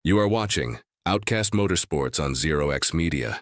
You are watching Outcast Motorsports on Zero X Media.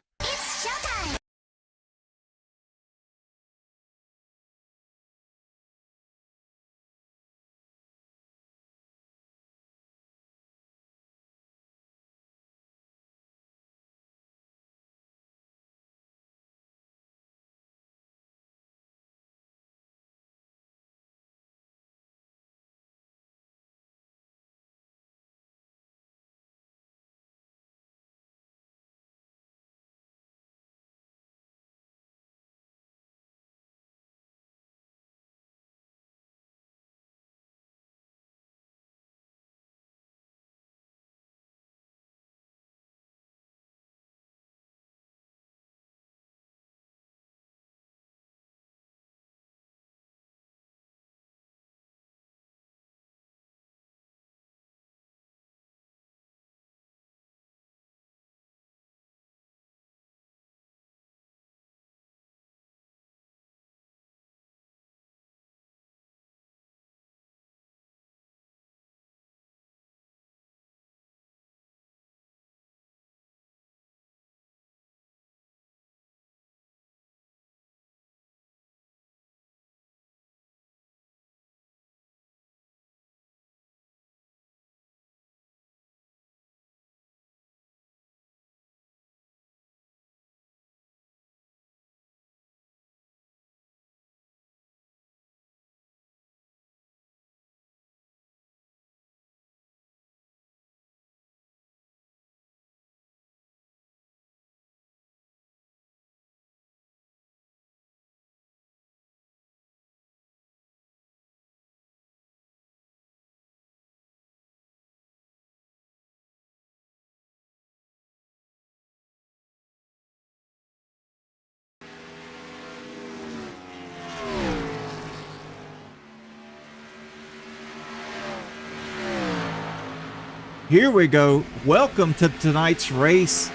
Here we go. Welcome to tonight's race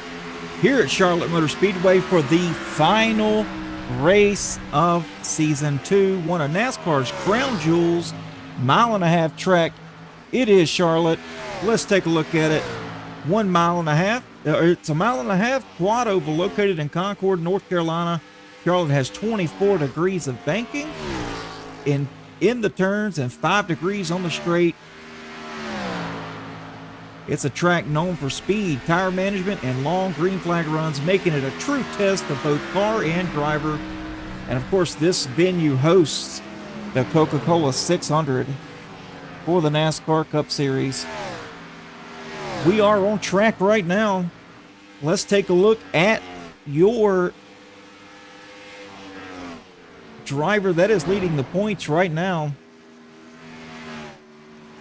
here at Charlotte Motor Speedway for the final race of Season 2. One of NASCAR's crown jewels, mile-and-a-half track. It is Charlotte. Let's take a look at it. 1 mile and a half. It's a mile-and-a-half quad oval located in Concord, North Carolina. Charlotte has 24 degrees of banking in the turns and 5 degrees on the straight. It's a track known for speed, tire management, and long green flag runs, making it a true test of both car and driver. And of course, this venue hosts the Coca-Cola 600 for the NASCAR Cup Series. We are on track right now. Let's take a look at your driver that is leading the points right now.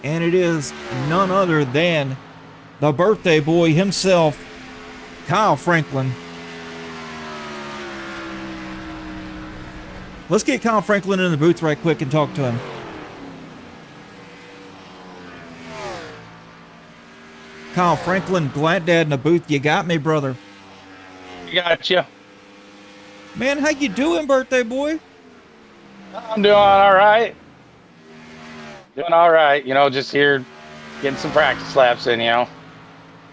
And it is none other than the birthday boy himself, Kyle Franklin. Let's get Kyle Franklin in the booth right quick and talk to him. Kyle Franklin, glad dad in the booth. You got me, brother. Gotcha. Man, how you doing, birthday boy? I'm doing all right. Doing all right. You know, just here getting some practice laps in, you know.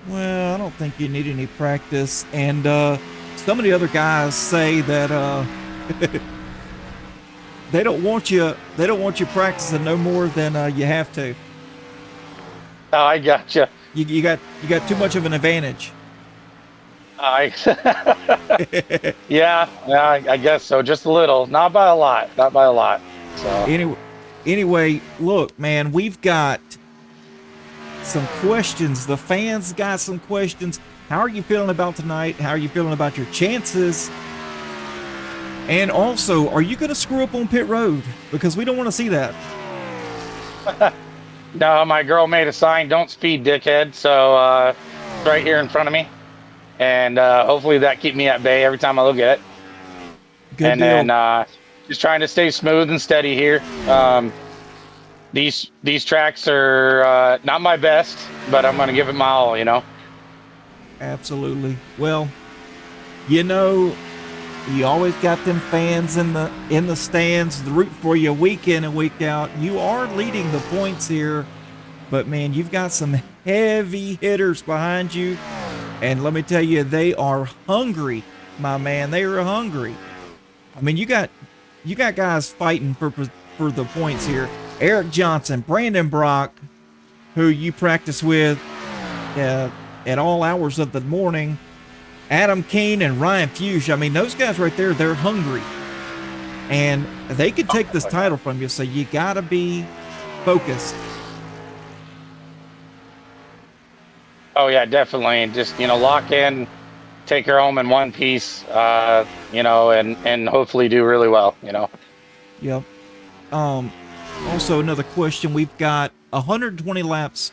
Well, I don't think you need any practice. And some of the other guys say that they don't want you practicing no more than you have to. Oh, I gotcha. You got too much of an advantage. Yeah, I guess so. Just a little, not by a lot. So anyway, look, man, we've got some questions. The fans got some questions. How are you feeling about tonight? How are you feeling about your chances? And also, are you going to screw up on pit road? Because we don't want to see that. No, my girl made a sign, "Don't speed, dickhead." So right here in front of me, and hopefully that keep me at bay every time I look at it. Good and deal. then just trying to stay smooth and steady here. These tracks are not my best, but I'm going to give it my all, you know. Absolutely. Well, you know, you always got them fans in the stands root for you week in and week out. You are leading the points here, but man, you've got some heavy hitters behind you. And let me tell you, they are hungry, my man. They are hungry. I mean, you got guys fighting for the points here. Eric Johnson, Brandon Brock, who you practice with at all hours of the morning, Adam Keene and Ryan Fuge. I mean, those guys right there, they're hungry. And they could take this title from you, so you got to be focused. Oh, yeah, definitely. And just, lock in, take her home in one piece, and hopefully do really well, Yep. Also, another question. We've got 120 laps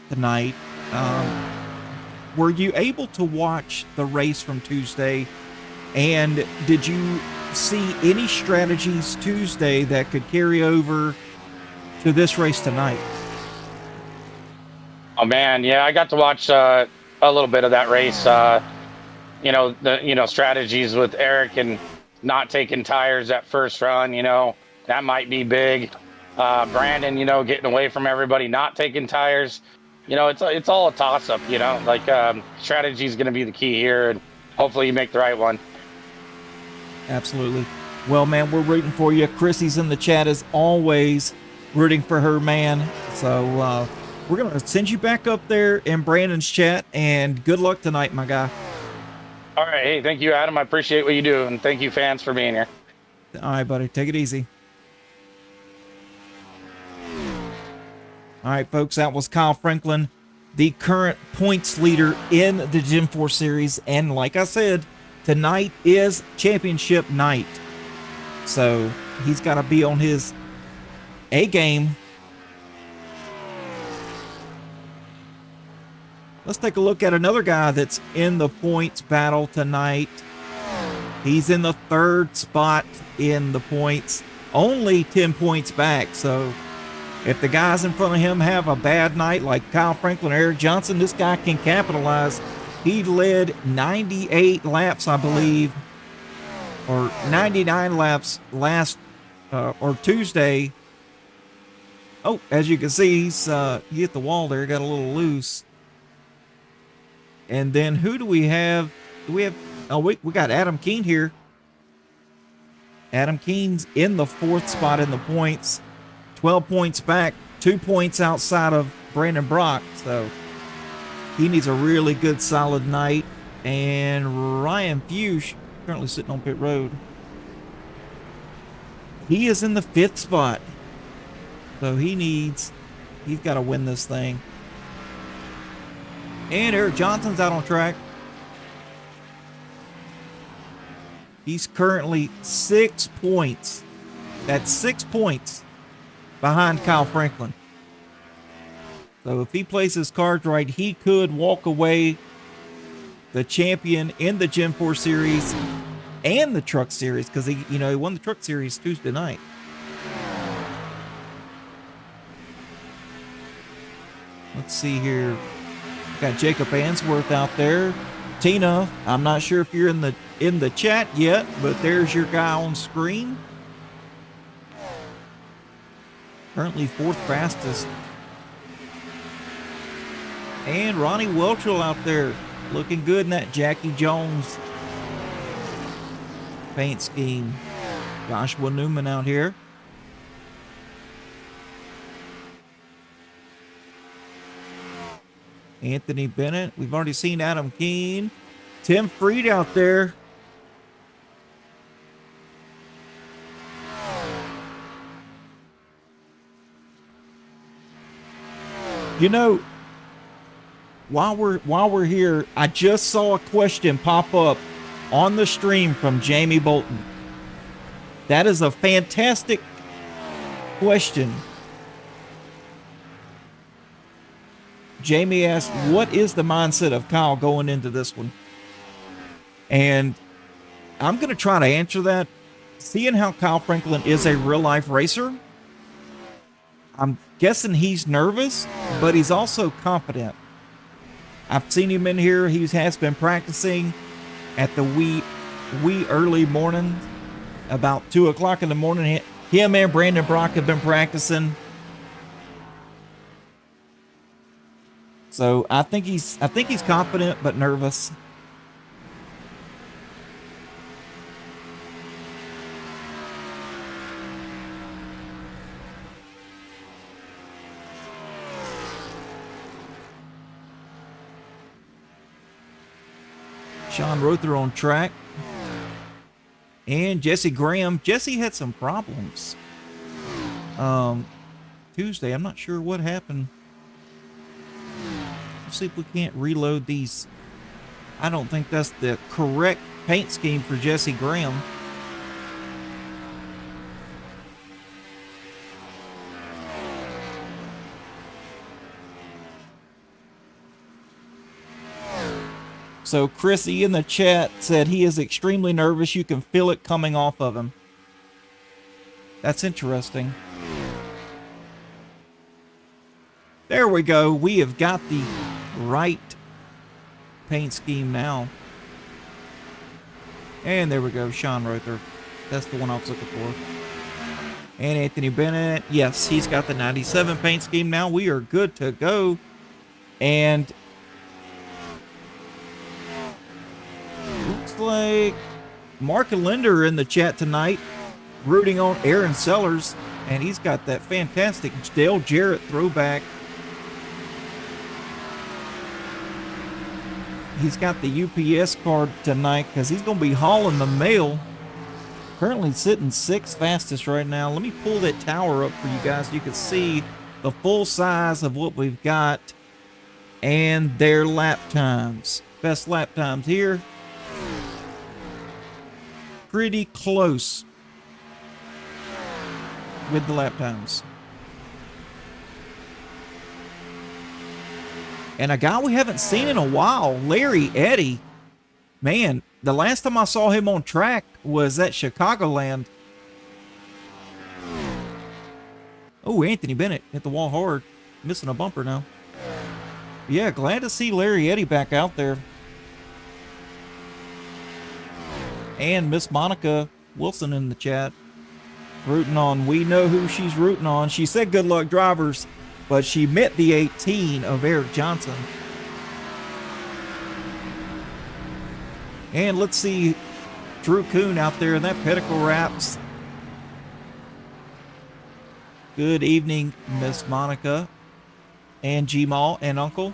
tonight. Were you able to watch the race from Tuesday? And did you see any strategies Tuesday that could carry over to this race tonight? Oh man, yeah, I got to watch a little bit of that race. The strategies with Eric and not taking tires that first run. That might be big. Brandon, getting away from everybody, not taking tires. It's all a toss up. Strategy is going to be the key here, and hopefully you make the right one. Absolutely. Well, man, we're rooting for you. Chrissy's in the chat as always, rooting for her man. So we're going to send you back up there in Brandon's chat, and good luck tonight, my guy. All right. Hey, thank you, Adam. I appreciate what you do, and thank you, fans, for being here. All right, buddy. Take it easy. All right, folks, that was Kyle Franklin, the current points leader in the Gen4 series. And like I said, tonight is championship night. So he's got to be on his A game. Let's take a look at another guy that's in the points battle tonight. He's in the third spot in the points, only 10 points back. So if the guys in front of him have a bad night like Kyle Franklin or Eric Johnson, this guy can capitalize. He led 98 laps, I believe, or 99 laps or Tuesday. Oh, as you can see, he's he hit the wall there, got a little loose. And then who do we have? We got Adam Keene here. Adam Keene's in the fourth spot in the points. 12 points back, 2 points outside of Brandon Brock. So he needs a really good, solid night. And Ryan Fuge, currently sitting on pit road, he is in the fifth spot. So he's got to win this thing. And Eric Johnson's out on track. He's currently 6 points. That's 6 points behind Kyle Franklin. So if he plays his cards right, he could walk away the champion in the Gen4 series and the truck series, because he won the truck series Tuesday night. Let's see here. Got Jacob Answorth out there. Tina, I'm not sure if you're in the chat yet, but there's your guy on screen. Currently fourth fastest. And Ronnie Welchel out there looking good in that Jackie Jones paint scheme. Joshua Newman out here. Anthony Bennett. We've already seen Adam Keene. Tim Freed out there. While we're here, I just saw a question pop up on the stream from Jamie Bolton. That is a fantastic question. Jamie asked, what is the mindset of Kyle going into this one? And I'm going to try to answer that. Seeing how Kyle Franklin is a real-life racer, I'm guessing he's nervous, but he's also confident. I've seen him in here. He has been practicing at the wee early morning, about 2 o'clock in the morning. Him and Brandon Brock have been practicing. So I think he's confident but nervous. Sean Rother on track. And Jesse Graham. Jesse had some problems. Tuesday, I'm not sure what happened. Let's see if we can't reload these. I don't think that's the correct paint scheme for Jesse Graham. So Chrissy in the chat said he is extremely nervous. You can feel it coming off of him. That's interesting. There we go. We have got the right paint scheme now. And there we go, Sean Rother. That's the one I was looking for. And Anthony Bennett. Yes, he's got the 97 paint scheme now. We are good to go. And looks like Mark and Linder are in the chat tonight, rooting on Aaron Sellers. And he's got that fantastic Dale Jarrett throwback. He's got the UPS card tonight because he's going to be hauling the mail. Currently sitting 6th fastest right now. Let me pull that tower up for you guys so you can see the full size of what we've got and their lap times. Best lap times here. Pretty close with the lap times. And a guy we haven't seen in a while, Larry Eddy. Man, the last time I saw him on track was at Chicagoland. Oh, Anthony Bennett hit the wall hard. Missing a bumper now. Yeah, glad to see Larry Eddy back out there. And Miss Monica Wilson in the chat. Rooting on, we know who she's rooting on. She said good luck drivers, but she met the 18 of Eric Johnson. And let's see Drew Kuhn out there in that pedicle wraps. Good evening, Miss Monica and G-Mall and Uncle.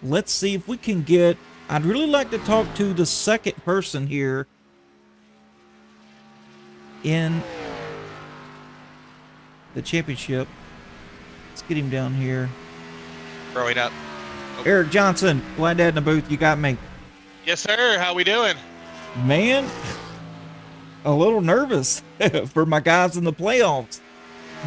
Let's see if we can get... I'd really like to talk to the second person here in the championship. Let's get him down here. Growing up. Oh. Eric Johnson, glad to have in the booth. You got me. Yes, sir. How we doing? Man, a little nervous for my guys in the playoffs.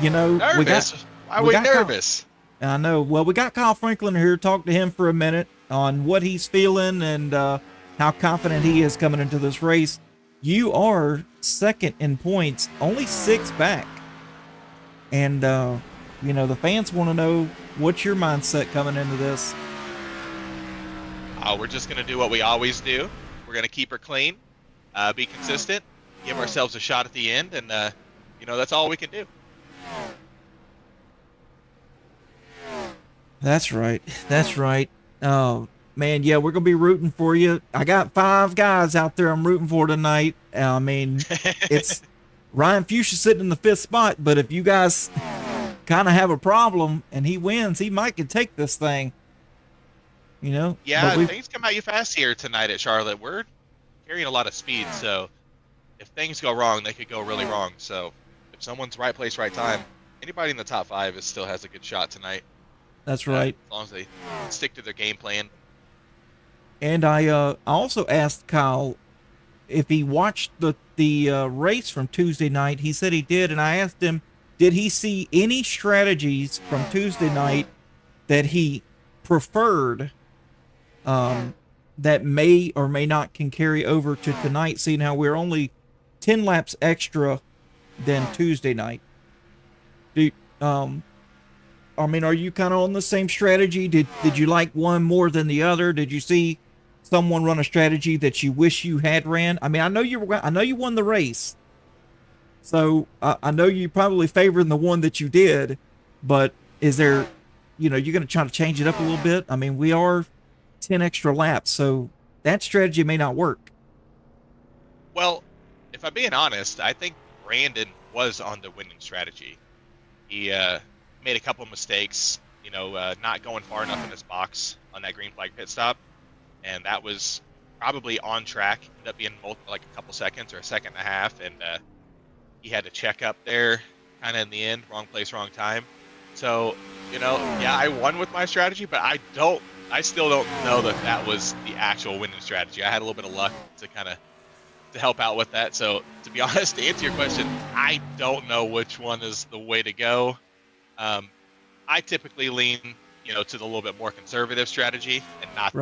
You know, nervous? Why are we nervous? I know. Well, we got Kyle Franklin here. Talk to him for a minute on what he's feeling and how confident he is coming into this race. You are second in points, only 6 back. And, you know, the fans want to know what's your mindset coming into this. We're just going to do what we always do. We're going to keep her clean, be consistent, give ourselves a shot at the end, and, you know, that's all we can do. That's right. That's right. Oh, man, yeah, we're going to be rooting for you. I got 5 guys out there I'm rooting for tonight. I mean, it's Ryan Fuchsia sitting in the 5th spot, but if you guys kind of have a problem and he wins, he might could take this thing. You know? Yeah, things come at you fast here tonight at Charlotte. We're carrying a lot of speed, so if things go wrong, they could go really wrong. So if someone's right place, right time, anybody in the top 5 still has a good shot tonight. That's right. As long as they stick to their game plan. And I also asked Kyle if he watched the race from Tuesday night. He said he did, and I asked him, did he see any strategies from Tuesday night that he preferred that may or may not can carry over to tonight, seeing how we're only 10 laps extra than Tuesday night? I mean, are you kind of on the same strategy? Did you like one more than the other? Did you see someone run a strategy that you wish you had ran? I mean, I know you won the race, so I know you probably favored the one that you did, but is there, you're going to try to change it up a little bit? I mean, we are 10 extra laps, so that strategy may not work. Well, if I'm being honest, I think Brandon was on the winning strategy. He made a couple mistakes, not going far enough in his box on that green flag pit stop, and that was probably on track. Ended up being like a couple seconds or a second and a half, and he had to check up there kind of in the end, wrong place, wrong time. So, yeah, I won with my strategy, but I still don't know that was the actual winning strategy. I had a little bit of luck to help out with that. So to be honest, to answer your question, I don't know which one is the way to go. I typically lean, to the little bit more conservative strategy and not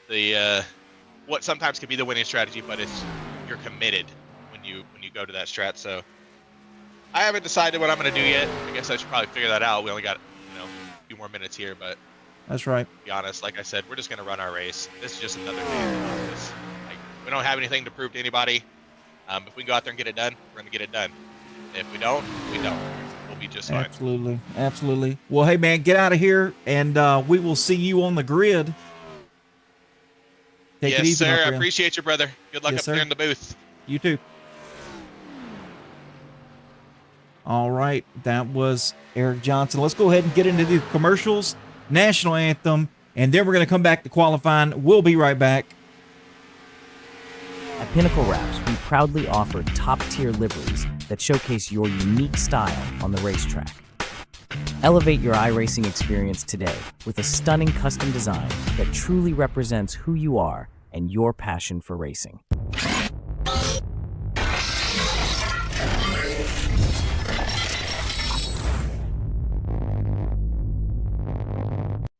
the what sometimes could be the winning strategy, but you're committed when you go to that strat. So I haven't decided what I'm going to do yet. I guess I should probably figure that out. We only got, a few more minutes here, but that's right. To be honest, like I said, we're just going to run our race. This is just another day. We don't have anything to prove to anybody. If we go out there and get it done, we're going to get it done. If we don't, we don't. We'll be just fine. Absolutely. Absolutely. Well, hey, man, get out of here, and we will see you on the grid. Take it easy, sir. I appreciate you, brother. Good luck there in the booth. You too. All right. That was Eric Johnson. Let's go ahead and get into the commercials, national anthem, and then we're going to come back to qualifying. We'll be right back. At Pinnacle Wraps, we proudly offer top-tier liveries that showcase your unique style on the racetrack. Elevate your iRacing experience today with a stunning custom design that truly represents who you are and your passion for racing.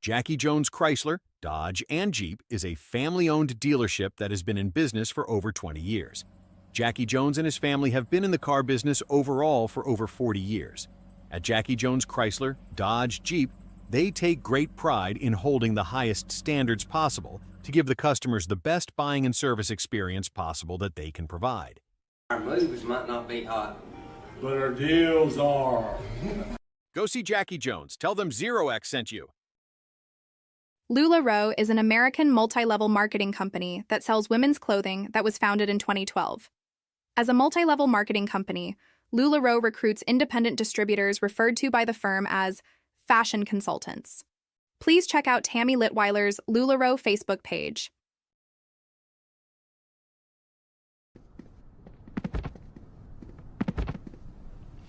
Jackie Jones Chrysler, Dodge, and Jeep is a family-owned dealership that has been in business for over 20 years. Jackie Jones and his family have been in the car business overall for over 40 years. At Jackie Jones Chrysler, Dodge, Jeep, they take great pride in holding the highest standards possible to give the customers the best buying and service experience possible that they can provide. Our moves might not be hot, but our deals are. Go see Jackie Jones. Tell them Zero X sent you. LuLaRoe is an American multi-level marketing company that sells women's clothing that was founded in 2012. As a multi-level marketing company, LuLaRoe recruits independent distributors referred to by the firm as fashion consultants. Please check out Tammy Litweiler's LuLaRoe Facebook page.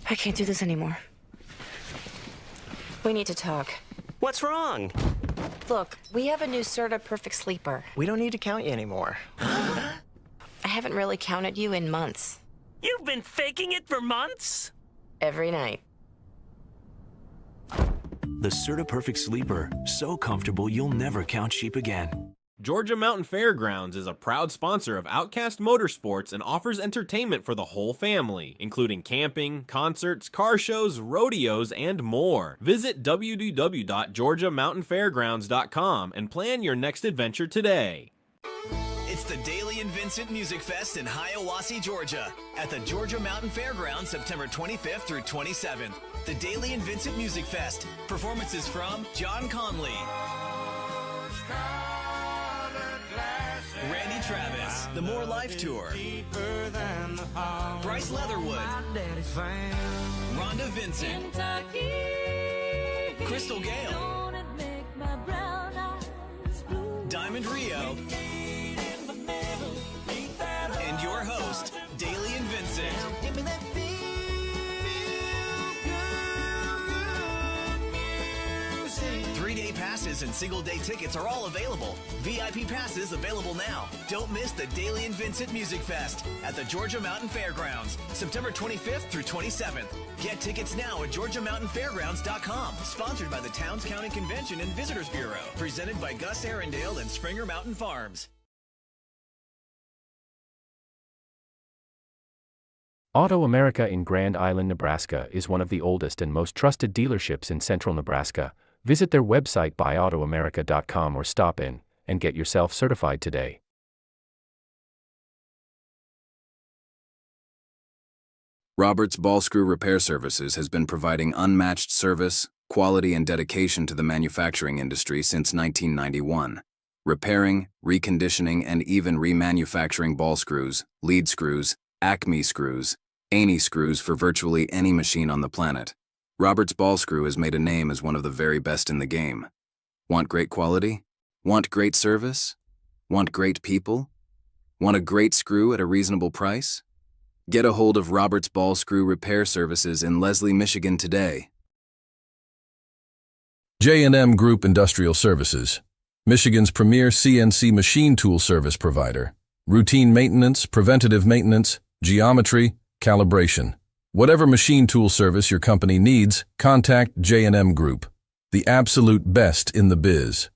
I can't do this anymore. We need to talk. What's wrong? Look, we have a new Serta Perfect Sleeper. We don't need to count you anymore. I haven't really counted you in months. You've been faking it for months? Every night. The Serta Perfect Sleeper. So comfortable you'll never count sheep again. Georgia Mountain Fairgrounds is a proud sponsor of Outcast Motorsports and offers entertainment for the whole family, including camping, concerts, car shows, rodeos, and more. Visit www.georgiamountainfairgrounds.com and plan your next adventure today. It's the Daily and Vincent Music Fest in Hiawassee, Georgia, at the Georgia Mountain Fairgrounds, September 25th through 27th. The Daily and Vincent Music Fest. Performances from John Conley, Randy Travis, The More Life Tour, Bryce Leatherwood, Rhonda Vincent, Crystal Gale, Diamond Rio, and your host, Daily and Vincent. 3-day passes and single-day tickets are all available. VIP passes available now. Don't miss the Daily and Vincent Music Fest at the Georgia Mountain Fairgrounds, September 25th through 27th. Get tickets now at GeorgiaMountainFairgrounds.com. Sponsored by the Towns County Convention and Visitors Bureau. Presented by Gus Arundel and Springer Mountain Farms. Auto America in Grand Island, Nebraska is one of the oldest and most trusted dealerships in central Nebraska. Visit their website buyautoamerica.com or stop in and get yourself certified today. Roberts Ball Screw Repair Services has been providing unmatched service, quality, and dedication to the manufacturing industry since 1991. Repairing, reconditioning, and even remanufacturing ball screws, lead screws, Acme screws, Aney screws for virtually any machine on the planet. Roberts Ball Screw has made a name as one of the very best in the game. Want great quality? Want great service? Want great people? Want a great screw at a reasonable price? Get a hold of Roberts Ball Screw Repair Services in Leslie, Michigan today. J&M Group Industrial Services, Michigan's premier CNC machine tool service provider. Routine maintenance, preventative maintenance, geometry, calibration. Whatever machine tool service your company needs, contact J&M Group, the absolute best in the biz.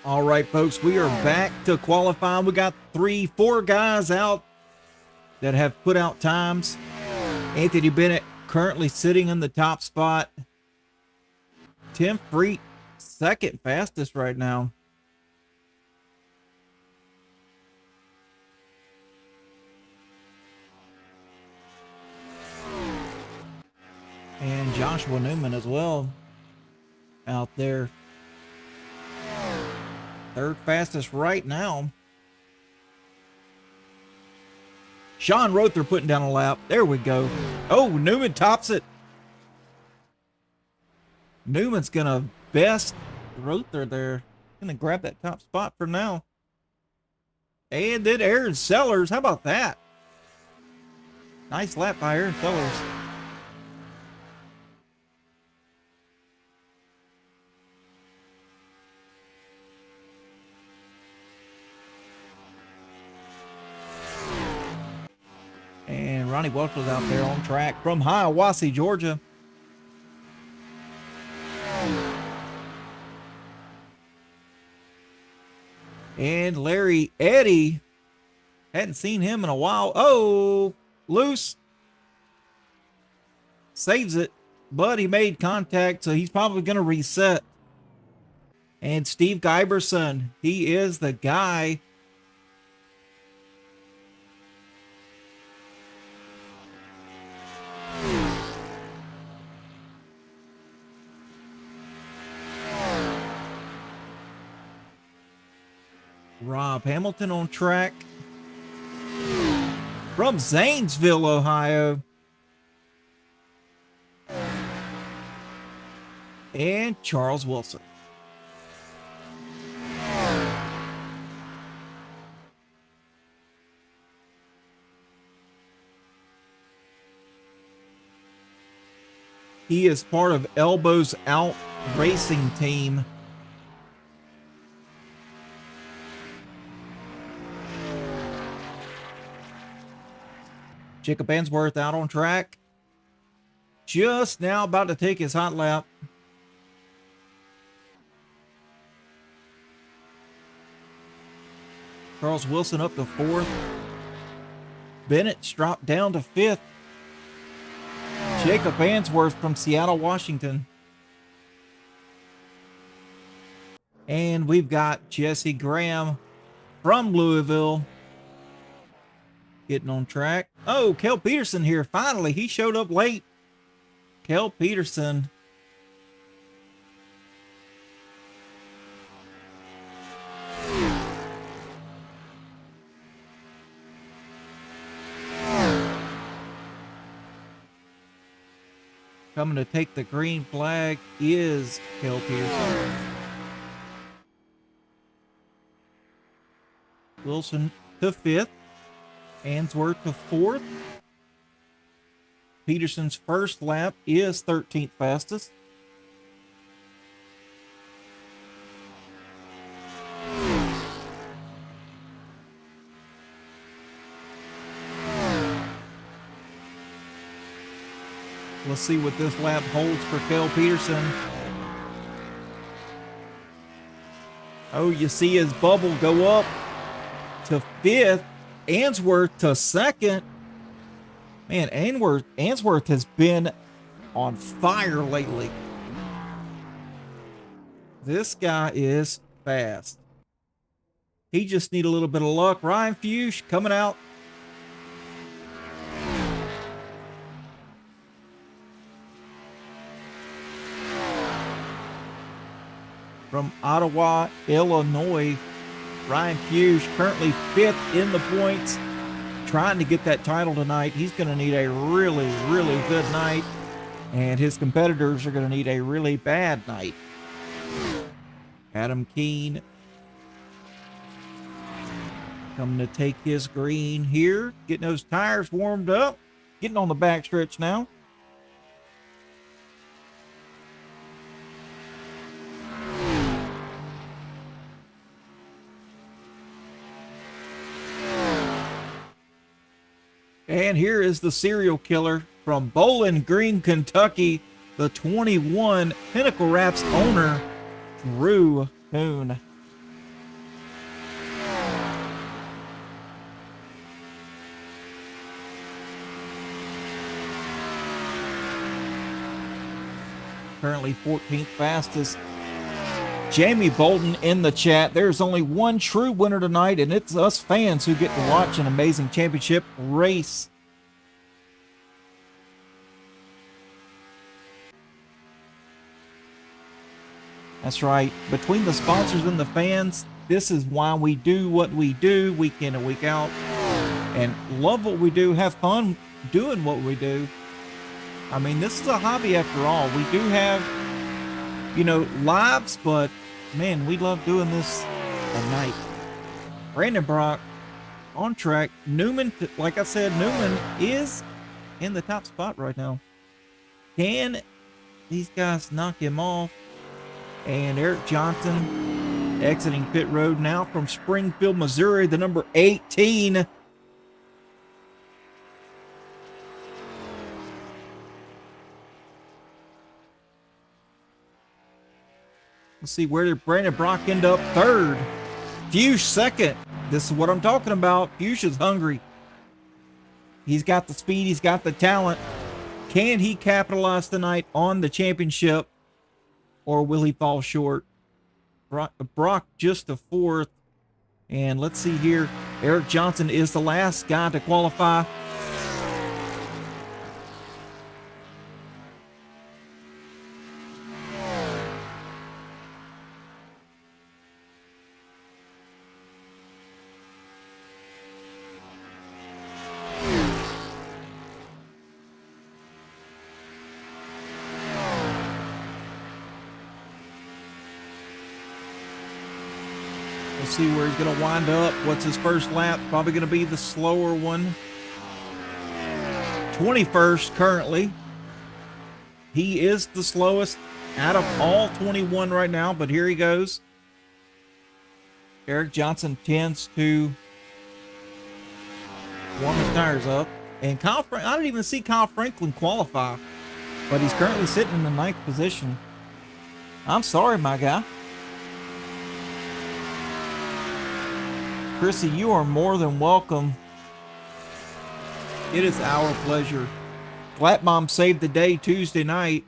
All right, folks, we are back to qualifying. We got 4 guys out that have put out times. Anthony Bennett currently sitting in the top spot. Tim Freet, second fastest right now. And Joshua Newman as well out there. Third fastest right now. Sean Rother putting down a lap. There we go. Oh, Newman tops it. Newman's going to best Rother there. Going to grab that top spot for now. And then Aaron Sellers. How about that? Nice lap by Aaron Sellers. And Ronnie Welch was out there on track from Hiawassee, Georgia. And Larry Eddy, hadn't seen him in a while. Oh, loose. Saves it, but he made contact, so he's probably going to reset. And Steve Giberson, he is the guy. Rob Hamilton on track from Zanesville, Ohio. And Charles Wilson. He is part of Elbows Out Racing Team. Jacob Answorth out on track. Just now about to take his hot lap. Charles Wilson up to 4th. Bennett's dropped down to 5th. Jacob Answorth from Seattle, Washington. And we've got Jesse Graham from Louisville getting on track. Oh, Kel Peterson here. Finally, he showed up late. Kel Peterson. Coming to take the green flag is Kel Peterson. Wilson to 5th. Answorth to 4th. Peterson's first lap is 13th fastest. Let's see what this lap holds for Kel Peterson. Oh, you see his bubble go up to 5th. Answorth to 2nd. Man, Answorth has been on fire lately. This guy is fast. He just need a little bit of luck. Ryan Fuchs coming out. From Ottawa, Illinois, Ryan Fuchs currently 5th in the points, trying to get that title tonight. He's going to need a really, really good night, and his competitors are going to need a really bad night. Adam Keene coming to take his green here, getting those tires warmed up, getting on the backstretch now. And here is the serial killer from Bowling Green, Kentucky, the 21 Pinnacle Wraps owner, Drew Hoon. Currently 14th fastest. Jamie Bolton in the chat. There's only one true winner tonight, and it's us fans who get to watch an amazing championship race. That's right. Between the sponsors and the fans, this is why we do what we do week in and week out. And love what we do, have fun doing what we do. I mean, this is a hobby after all. We do have, you know, lives, but man, we love doing this at night. Brandon Brock on track. Newman, like I said, Newman is in the top spot right now. Can these guys knock him off? And Eric Johnson exiting pit road now from Springfield, Missouri, the number 18. Let's see, where did Brandon Brock end up? 3rd. Fuchs 2nd. This is what I'm talking about. Fuchs is hungry. He's got the speed. He's got the talent. Can he capitalize tonight on the championship, or will he fall short? Brock just a 4th. And let's see here. Eric Johnson is the last guy to qualify. We'll see where he's going to wind up. What's his first lap? Probably going to be the slower one. 21st currently. He is the slowest out of all 21 right now, but here he goes. Eric Johnson tends to warm his tires up. And I didn't even see Kyle Franklin qualify, but he's currently sitting in the 9th position. I'm sorry, my guy. Chrissy, you are more than welcome. It is our pleasure. Flat Mom saved the day Tuesday night,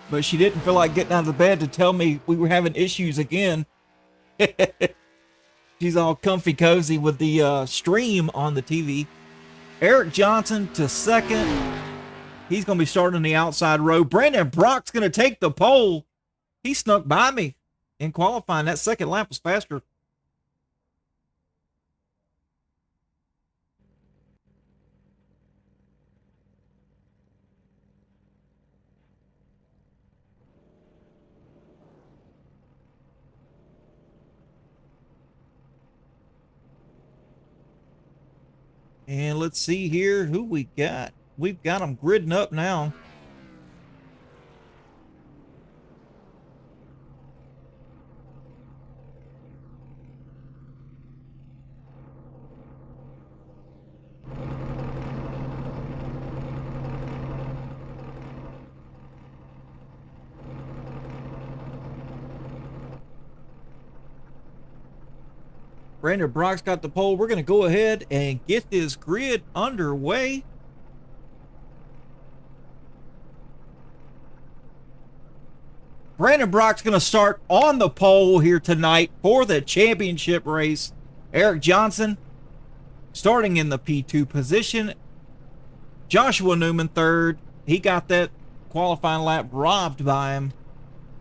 but she didn't feel like getting out of the bed to tell me we were having issues again. She's all comfy cozy with the stream on the TV. Eric Johnson to 2nd. He's going to be starting in the outside row. Brandon Brock's going to take the pole. He snuck by me in qualifying. That second lap was faster. And let's see here who we got. We've got them gridding up now. Brandon Brock's got the pole. We're going to go ahead and get this grid underway. Brandon Brock's going to start on the pole here tonight for the championship race. Eric Johnson starting in the P2 position. Joshua Newman 3rd. He got that qualifying lap robbed by him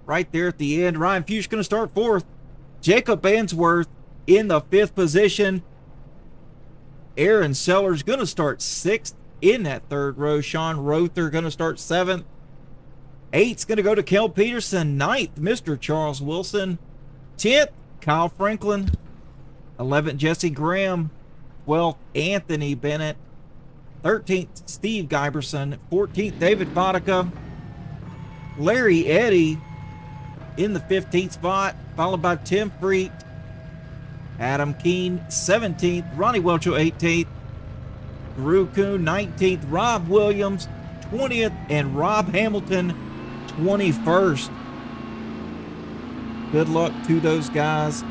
right there at the end. Ryan Fuchs going to start 4th. Jacob Answorth in the 5th position. Aaron Sellers going to start 6th in that 3rd row. Sean Rother going to start 7th. 8th's going to go to Kel Peterson. 9th, Mr. Charles Wilson. 10th, Kyle Franklin. 11th, Jesse Graham. 12th, Anthony Bennett. 13th, Steve Giberson. 14th, David Vodka. Larry Eddy in the 15th spot, followed by Tim Freet. Adam Keene, 17th. Ronnie Welcho, 18th. Drew Kuhn, 19th. Rob Williams, 20th. And Rob Hamilton, 21st. Good luck to those guys.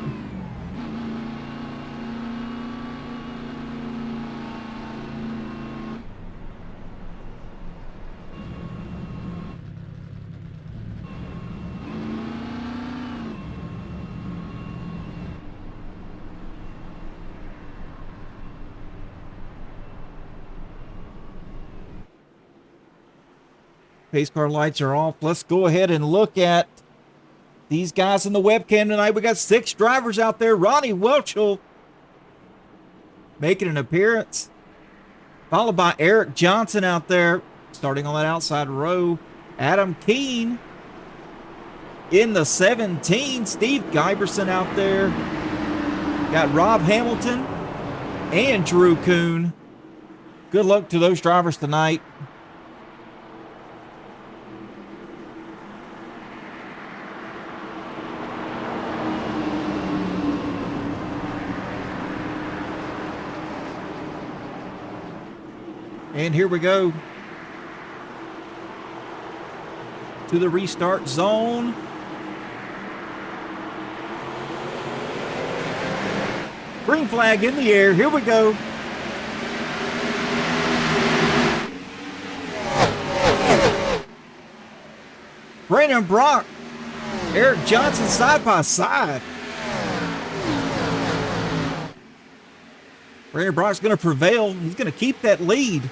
Pace car lights are off. Let's go ahead and look at these guys in the webcam tonight. We got 6 drivers out there. Ronnie Welchel making an appearance, followed by Eric Johnson out there starting on that outside row. Adam Keene in the 17. Steve Giberson out there. Got Rob Hamilton and Drew Kuhn. Good luck to those drivers tonight. And here we go to the restart zone. Green flag in the air. Here we go. Brandon Brock, Eric Johnson side by side. Brandon Brock's going to prevail. He's going to keep that lead.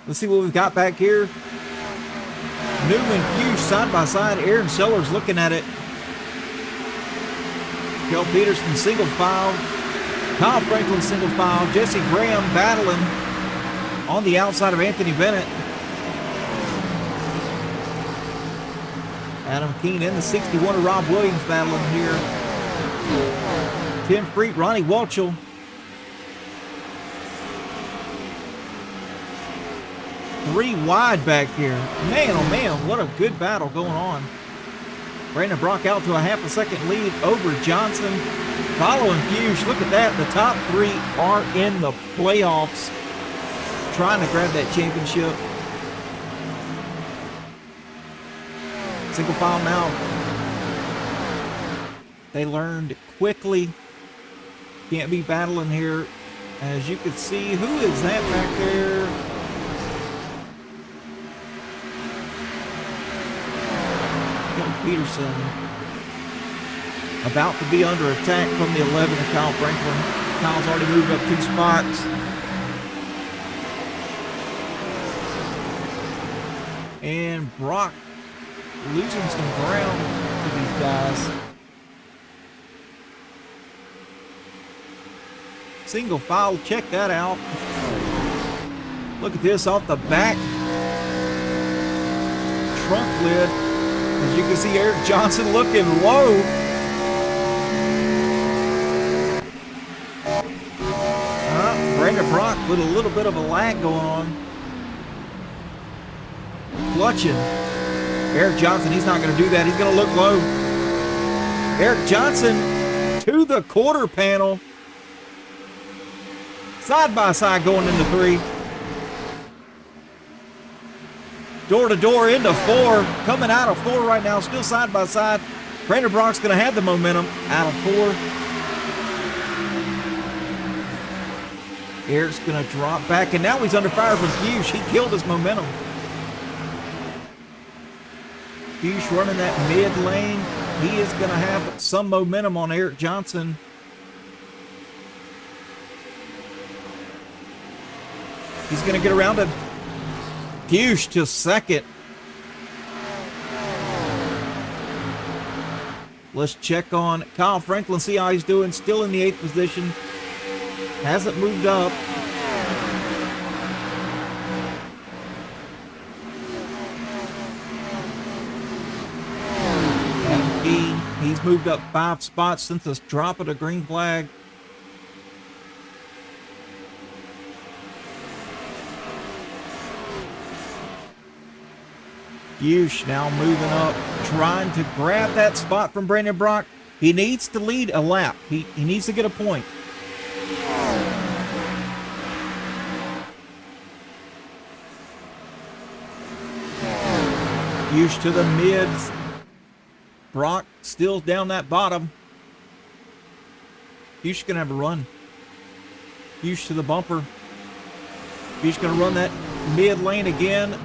Let's see what we've got back here. Newman Hughes side by side. Aaron Sellers looking at it. Kel Peterson single file. Kyle Franklin single file. Jesse Graham battling on the outside of Anthony Bennett. Adam Keene in the 61 of Rob Williams battling here. Tim Freet, Ronnie Welchel. Three wide back here. Man, oh man, what a good battle going on. Brandon Brock out to a half a second lead over Johnson. following Fuchs. Look at that. The top 3 are in the playoffs, trying to grab that championship. Single file now. They learned quickly. Can't be battling here. As you can see, who is that back there? Peterson. About to be under attack from the 11 of Kyle Franklin. Kyle's already moved up 2 spots. And Brock losing some ground to these guys. Single file, check that out. Look at this off the back trunk lid. As you can see, Eric Johnson looking low. Brandon Brock with a little bit of a lag going on. Clutching. Eric Johnson, he's not going to do that. He's going to look low. Eric Johnson to the quarter panel. Side by side going into 3. Door to door into 4. Coming out of 4 right now. Still side by side. Brandon Brock's going to have the momentum out of 4. Eric's going to drop back. And now he's under fire from Fuchs. He killed his momentum. Fuchs running that mid lane. He is going to have some momentum on Eric Johnson. He's going to get around to Fuchs to second. Let's check on Kyle Franklin, see how he's doing. Still in the 8th position. Hasn't moved up. Adam Key, he's moved up 5 spots since this drop of the green flag. Fuchs now moving up, trying to grab that spot from Brandon Brock. He needs to lead a lap. He needs to get a point. Fuchs to the mids. Brock still down that bottom. Fuchs going to have a run. Fuchs to the bumper. Fuchs going to run that mid lane again.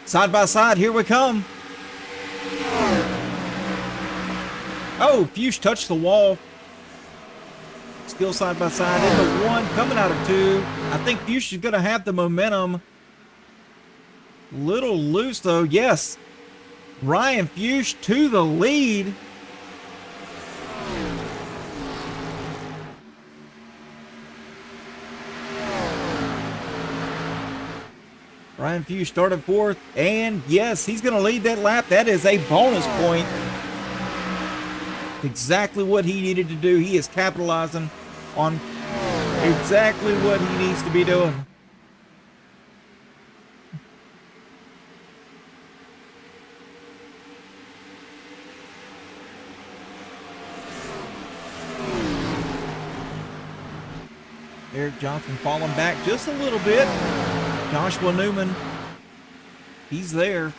Side by side, here we come. Oh, Fuchs touched the wall. Still side by side into 1, coming out of 2. I think Fuchs is going to have the momentum. Little loose though, yes. Ryan Fuchs to the lead. Ryan Fuchs started 4th, and yes, he's going to lead that lap. That is a bonus point. Exactly what he needed to do. He is capitalizing on exactly what he needs to be doing. Eric Johnson falling back just a little bit. Joshua Newman, he's there.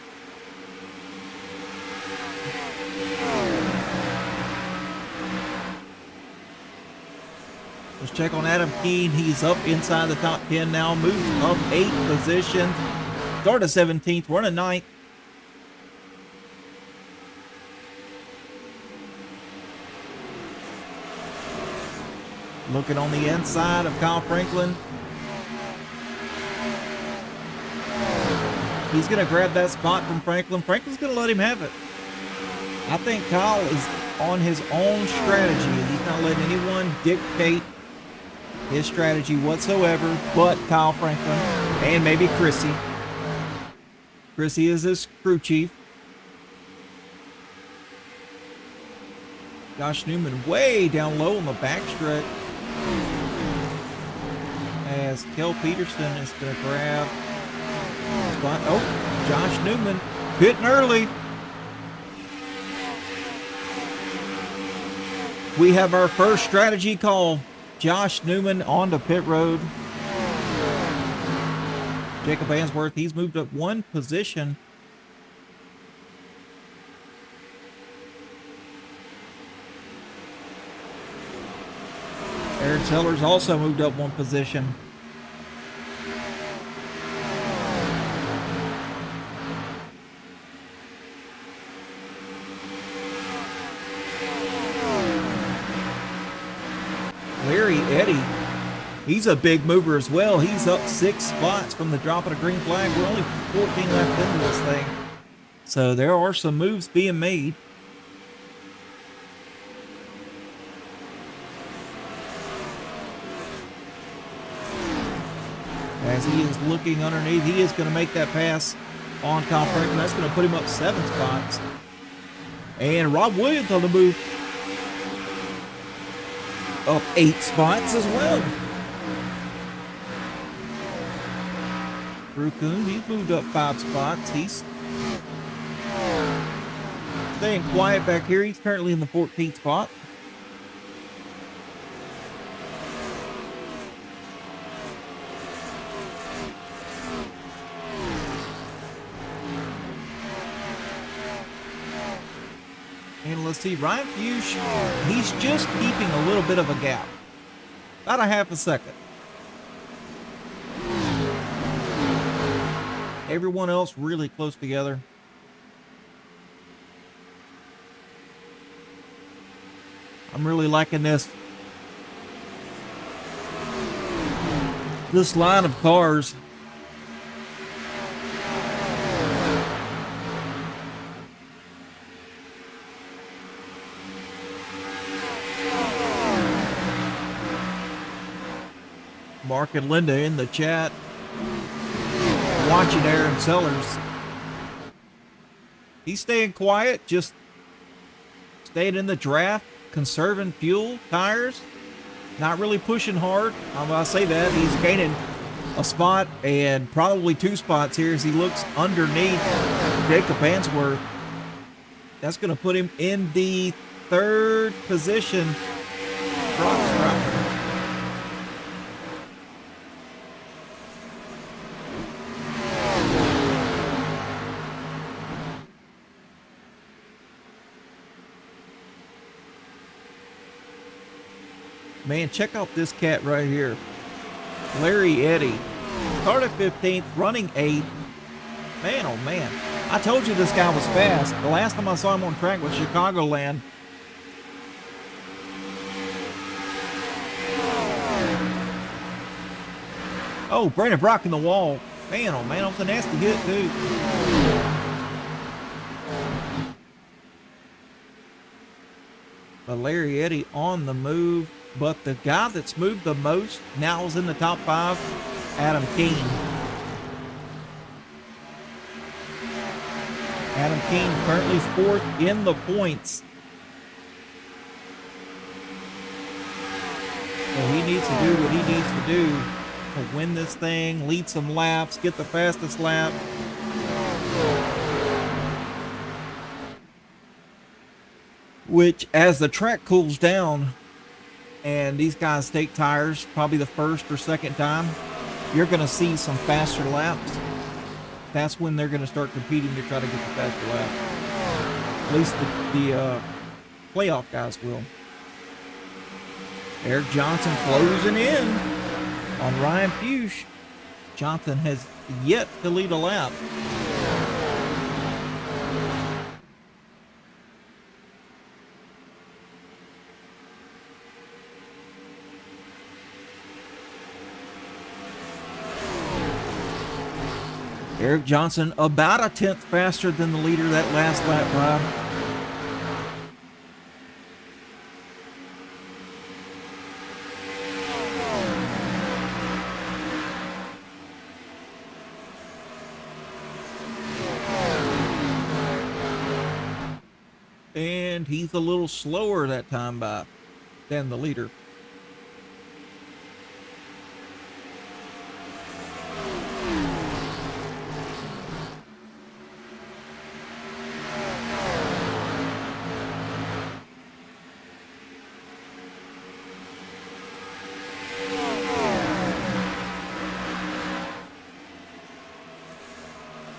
Let's check on Adam Keene. He's up inside the top 10 now. Moves up 8 positions. Started 17th, running 9th. Looking on the inside of Kyle Franklin. He's going to grab that spot from Franklin. Franklin's going to let him have it. I think Kyle is on his own strategy. He's not letting anyone dictate his strategy whatsoever but Kyle Franklin and maybe Chrissy. Chrissy is his crew chief. Josh Newman way down low on the backstretch. As Kel Peterson is going to grab spot. Oh, Josh Newman pitting early. We have our first strategy call. Josh Newman onto pit road. Jacob Answorth, he's moved up one position. Aaron Sellers also moved up one position. Larry Eddy, he's a big mover as well. He's up 6 spots from the drop of the green flag. We're only 14 left into this thing. So there are some moves being made. As he is looking underneath, he is going to make that pass on Kyle Franklin. That's going to put him up 7 spots. And Rob Williams on the move. Up 8 spots as well. Drew Coon, he's moved up 5 spots. He's staying quiet back here. He's currently in the 14th spot. And let's see, Ryan Fuchs, he's just keeping a little bit of a gap. About a half a second. Everyone else really close together. I'm really liking this line of cars. Mark and Linda in the chat watching Aaron Sellers. He's staying quiet, just staying in the draft, conserving fuel, tires, not really pushing hard. I'm going to say that. He's gaining a spot and probably 2 spots here as he looks underneath Jacob Answorth. That's going to put him in the 3rd position. Man, check out this cat right here. Larry Eddy. Started 15th, running 8th. Man, oh man. I told you this guy was fast. The last time I saw him on track was Chicagoland. Oh, Brandon Brock in the wall. Man, oh man, that was a nasty hit too. But Larry Eddy on the move. But the guy that's moved the most now is in the top 5, Adam Keene. Adam Keene currently 4th in the points. So he needs to do what he needs to do to win this thing, lead some laps, get the fastest lap. Which, as the track cools down, and these guys take tires probably the 1st or 2nd time, you're going to see some faster laps. That's when they're going to start competing to try to get the faster lap. At least the playoff guys will. Eric Johnson closing in on Ryan Fuchs. Johnson has yet to lead a lap. Eric Johnson about a 10th faster than the leader that last lap, Rob. And he's a little slower that time than the leader.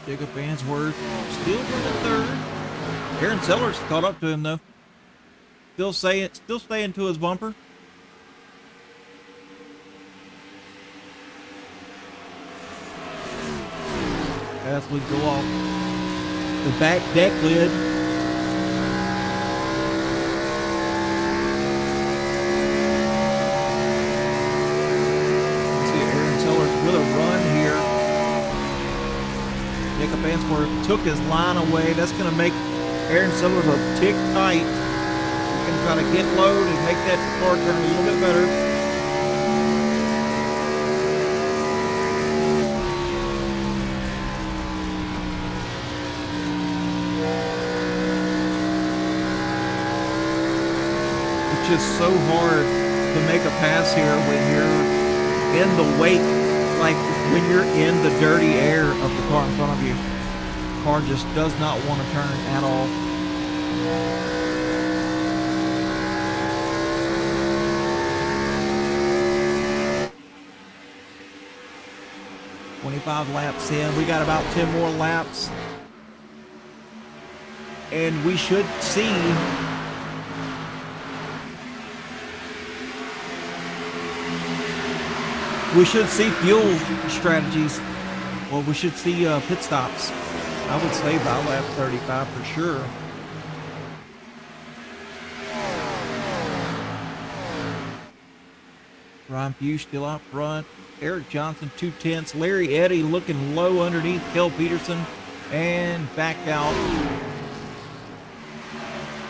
Jacob Answorth still running third. Aaron Sellers caught up to him though. Still staying to his bumper. As we go off the back deck lid. See Aaron Sellers with a run here. Jacob Answorth took his line away. That's going to make Aaron Sellers a tick tight. You can try to get low and make that car turn a little bit better. It's just so hard to make a pass here when you're in the wake, like when you're in the dirty air of the car in front of you. The car just does not want to turn at all. "25 laps in. We got about 10 more laps. And we should see fuel strategies. Well, we should see pit stops. I would say by lap 35 for sure. Ryan Pugh still out front. Eric Johnson 2/10. Larry Eddy looking low underneath Kel Peterson and backed out.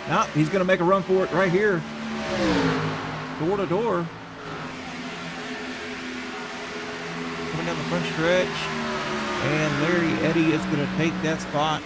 Now he's going to make a run for it right here. Door to door. Coming down the front stretch. And Larry Eddy is going to take that spot.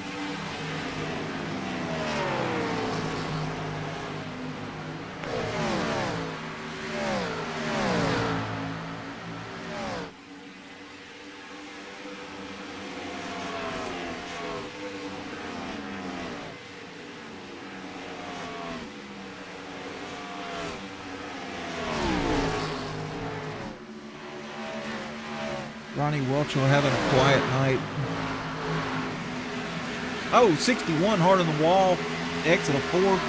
Ronnie Welchel having a quiet night. Oh, 61 hard on the wall. Exit of 4.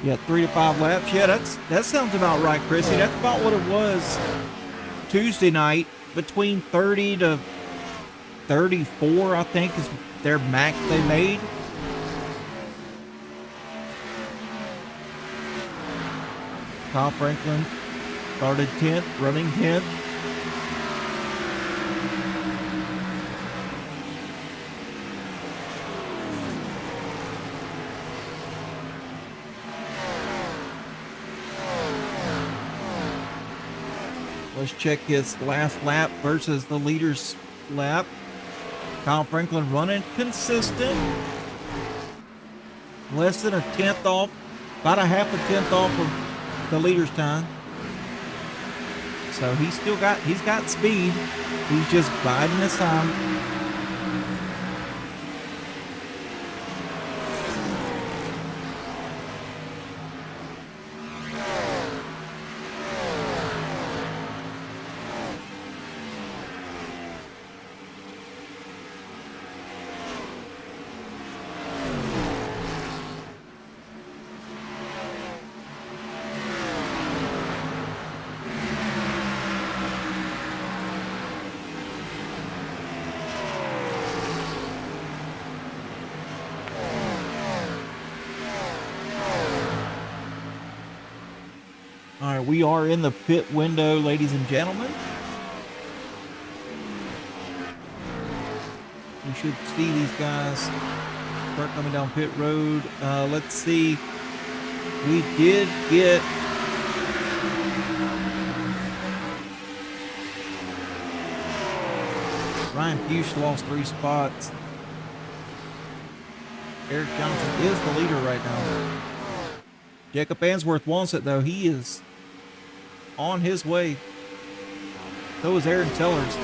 Yeah, 3 to 5 laps. Yeah, that sounds about right, Chrissy. That's about what it was Tuesday night. Between 30 to 34, I think, is their max they made. Kyle Franklin started 10th, running 10th. Let's check his last lap versus the leader's lap. Kyle Franklin running consistent. Less than a 10th off, about a half a 10th off of the leader's time. So he's got speed. He's just biding his time. All right, we are in the pit window, ladies and gentlemen. We should see these guys start coming down pit road. Let's see. We did get Ryan Fuchs lost 3 spots. Eric Johnson is the leader right now. Jacob Answorth wants it, though. He is on his way. So is Aaron Sellers.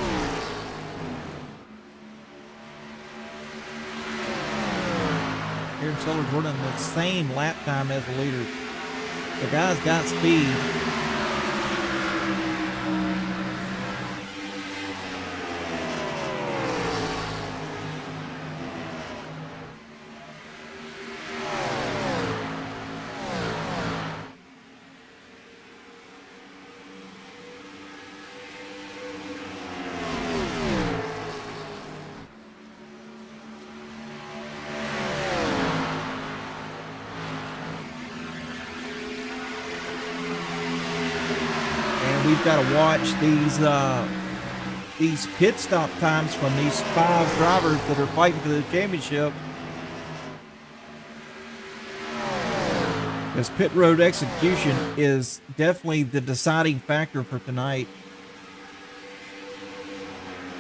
Aaron Sellers running the same lap time as the leader. The guy's got speed. We've got to watch these pit stop times from these 5 drivers that are fighting for the championship. Because pit road execution is definitely the deciding factor for tonight.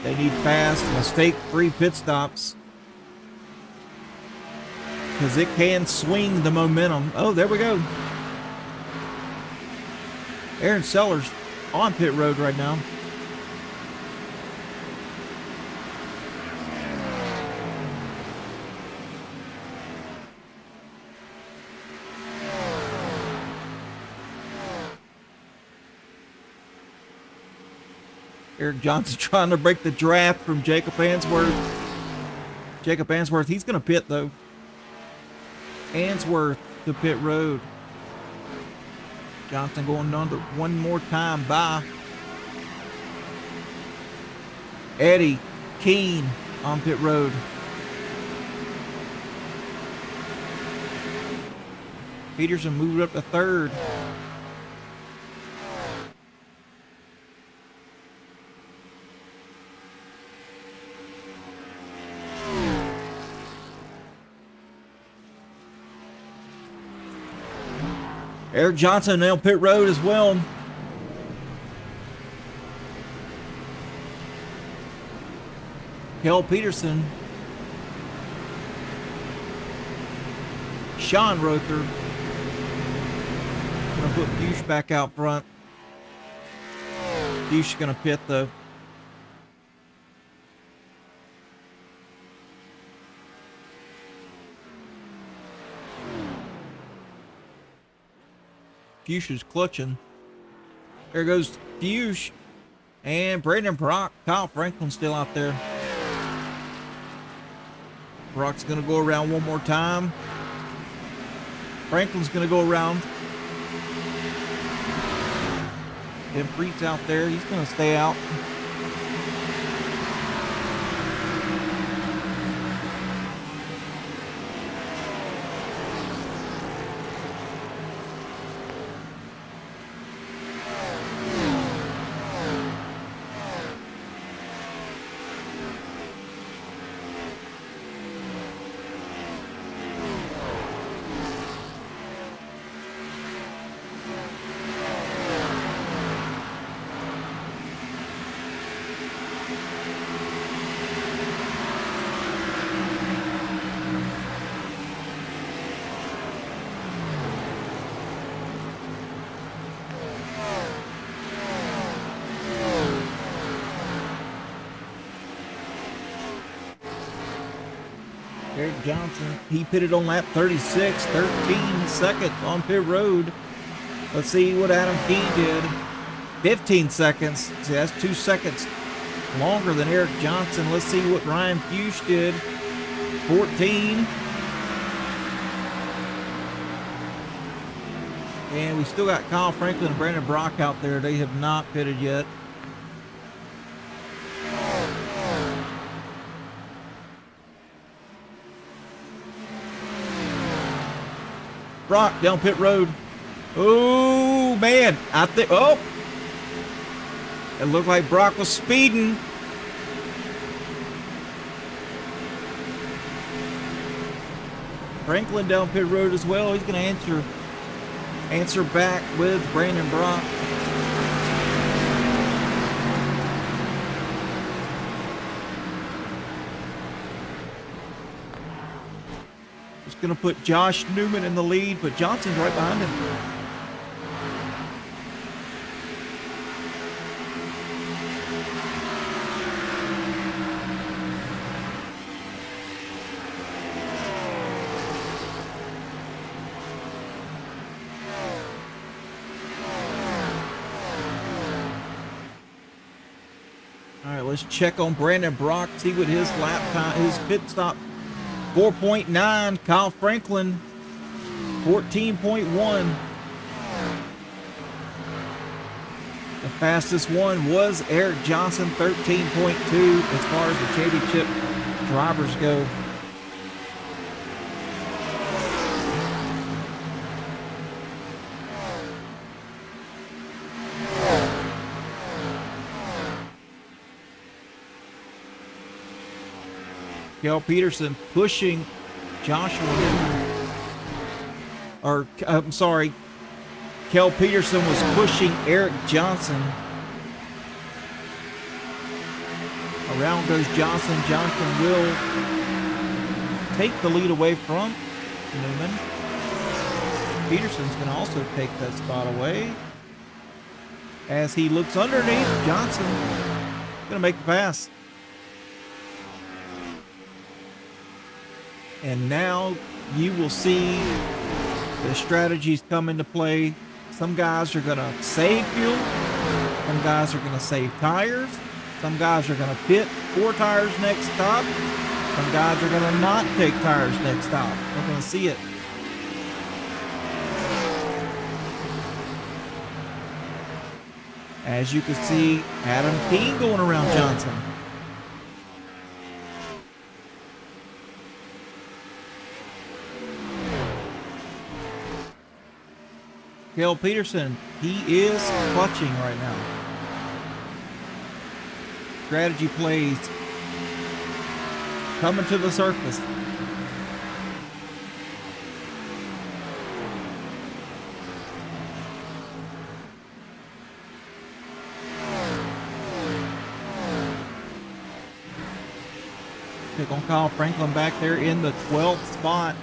They need fast, mistake-free pit stops. Because it can swing the momentum. Oh, there we go. Aaron Sellers on pit road right now. Eric Johnson trying to break the draft from Jacob Answorth. Jacob Answorth, he's going to pit though. Answorth to pit road. Johnson going under one more time by Eddie Keene on pit road. Peterson moved up to third. Eric Johnson now pit road as well. Kel Peterson. Sean Rother. Gonna put Bush back out front. Bush gonna pit though. Fuchs is clutching. There goes Fuchs. And Brandon Brock. Kyle Franklin still out there. Brock's going to go around one more time. Franklin's going to go around. And Preet's out there. He's going to stay out. Eric Johnson, he pitted on lap 36, 13 seconds on pit road. Let's see what Adam Keene did. 15 seconds. See, that's 2 seconds longer than Eric Johnson. Let's see what Ryan Fuchs did. 14. And we still got Kyle Franklin and Brandon Brock out there. They have not pitted yet. Brock down pit road. Oh, man. I think, oh. It looked like Brock was speeding. Franklin down pit road as well. He's going to answer back with Brandon Brock. Going to put Josh Newman in the lead, but Johnson's right behind him. All right, let's check on Brandon Brock, see what his lap time, his pit stop, 4.9. Kyle Franklin, 14.1. The fastest one was Eric Johnson, 13.2 as far as the championship drivers go. Kel Peterson pushing Joshua Newman. Or, I'm sorry, Kel Peterson was pushing Eric Johnson. Around goes Johnson. Johnson will take the lead away from Newman. Peterson's going to also take that spot away. As he looks underneath, Johnson going to make the pass. And now you will see the strategies come into play. Some guys are going to save fuel. Some guys are going to save tires. Some guys are going to pit 4 tires next stop. Some guys are going to not take tires next stop. We're going to see it. As you can see, Adam King going around Johnson. Kel Peterson, he is clutching right now. Strategy plays coming to the surface. Pick on Kyle Franklin back there in the 12th spot.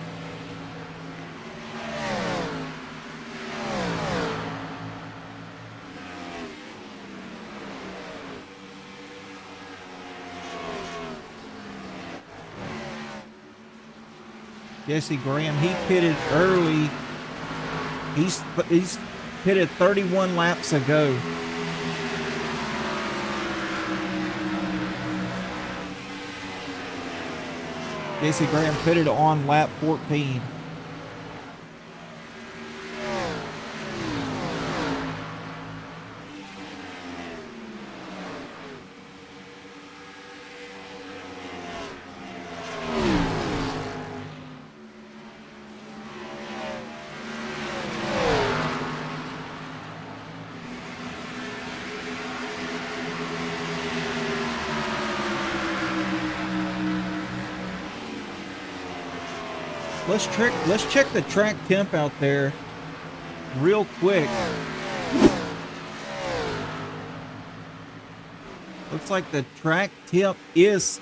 Jesse Graham, he pitted early. He's pitted 31 laps ago. Jesse Graham pitted on lap 14. Let's check the track temp out there real quick. Looks like the track temp is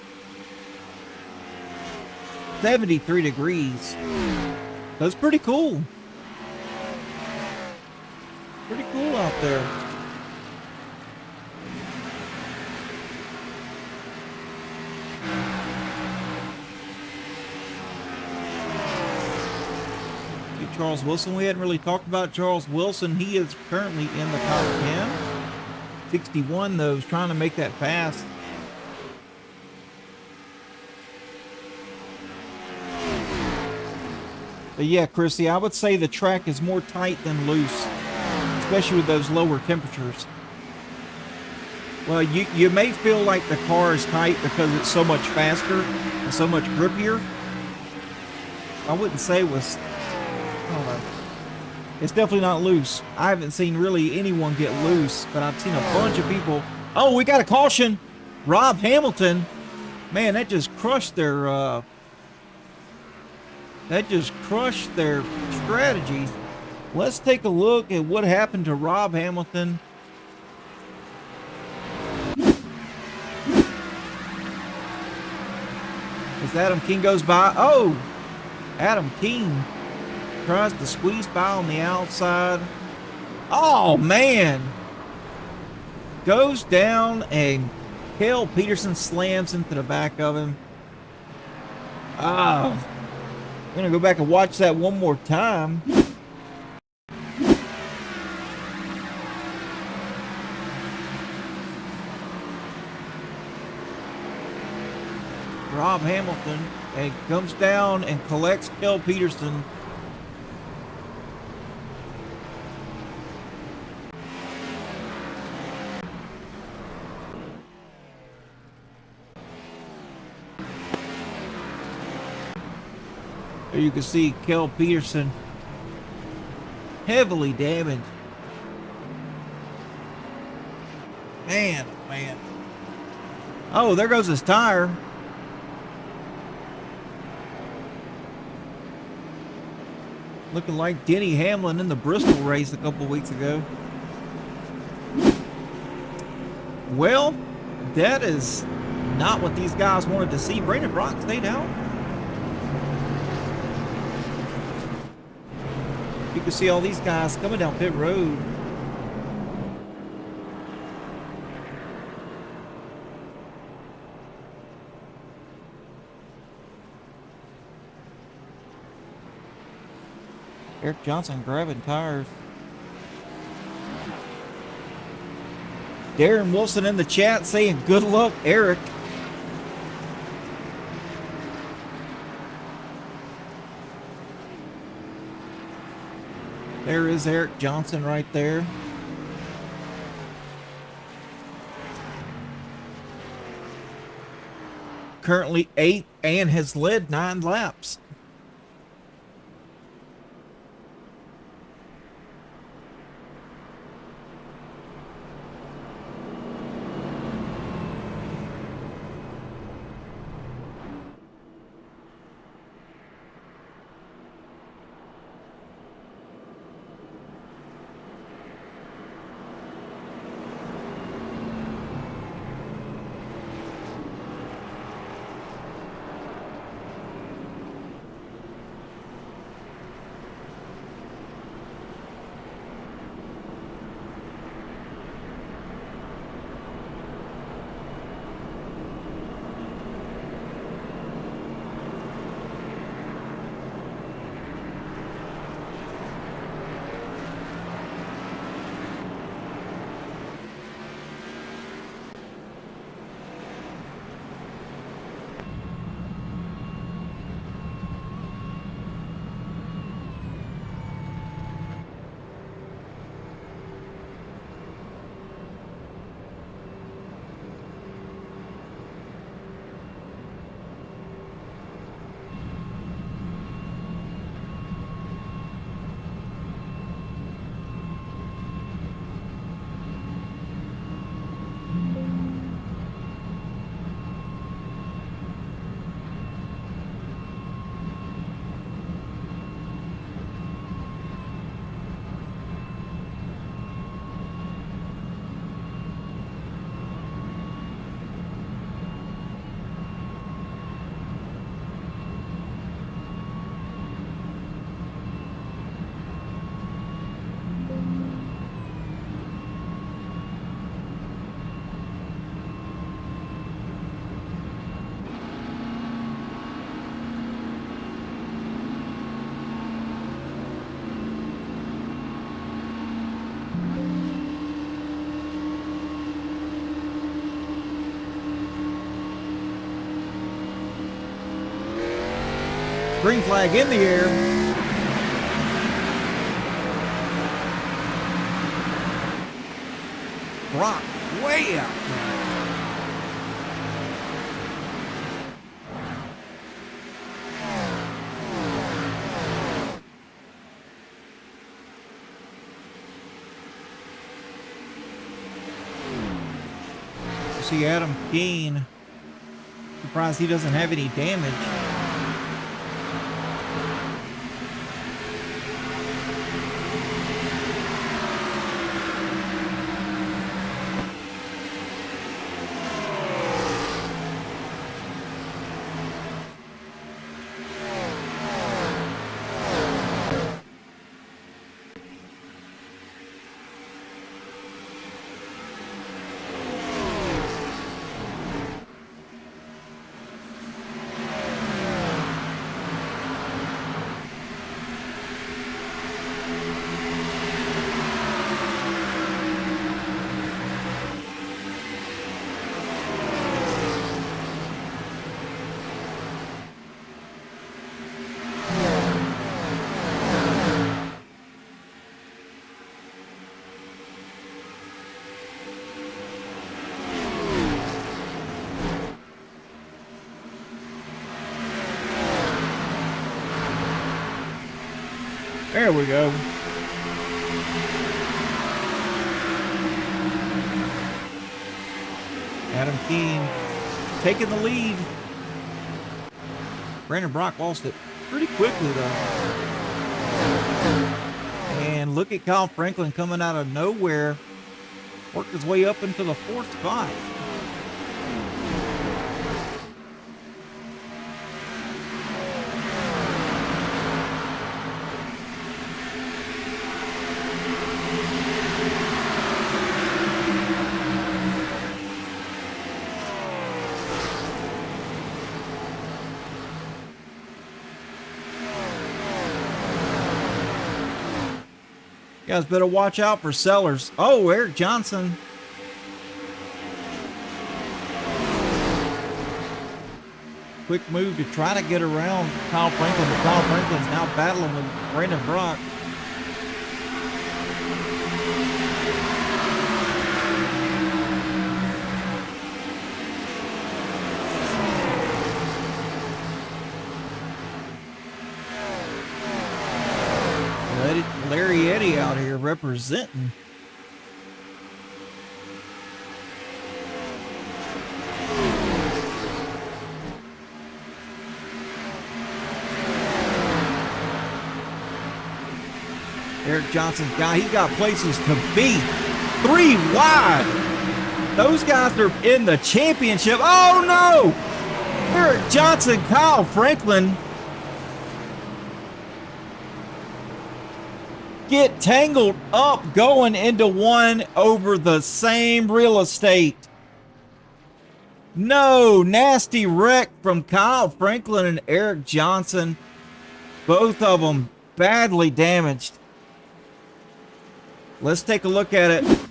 73 degrees. That's pretty cool. Pretty cool out there. Charles Wilson. We hadn't really talked about Charles Wilson. He is currently in the top 10. 61 though, is trying to make that pass. But yeah, Chrissy, I would say the track is more tight than loose, especially with those lower temperatures. Well, you may feel like the car is tight because it's so much faster and so much grippier. I wouldn't say it was... I don't know. It's definitely not loose. I haven't seen really anyone get loose, but I've seen a bunch of people. Oh, we got a caution. Rob Hamilton. Man, that just crushed their strategy. Let's take a look at what happened to Rob Hamilton. As Adam King goes by. Oh, Adam King tries to squeeze by on the outside. Oh, man. Goes down and Kel Peterson slams into the back of him. I'm going to go back and watch that one more time. Rob Hamilton, and comes down and collects Kel Peterson. There you can see Kel Peterson heavily damaged. Man, oh man. Oh, there goes his tire. Looking like Denny Hamlin in the Bristol race a couple weeks ago. Well, that is not what these guys wanted to see. Brandon Brock stayed out. You can see all these guys coming down pit road. Eric Johnson grabbing tires. Darren Wilson in the chat saying good luck, Eric. There is Eric Johnson right there. Currently 8th and has led 9 laps. Green flag in the air. Brock way out front. See Adam Keane. Surprised he doesn't have any damage. There we go. Adam Keene taking the lead. Brandon Brock lost it pretty quickly, though. And look at Kyle Franklin coming out of nowhere. Worked his way up into the 4th spot. You guys better watch out for Sellers. Oh, Eric Johnson. Quick move to try to get around Kyle Franklin, but Kyle Franklin's now battling with Brandon Brock. Larry Eddy out here representing. Eric Johnson's guy, he got places to be. 3 wide. Those guys are in the championship. Oh no! Eric Johnson, Kyle Franklin get tangled up going into one over the same real estate. No, nasty wreck from Kyle Franklin and Eric Johnson. Both of them badly damaged. Let's take a look at it.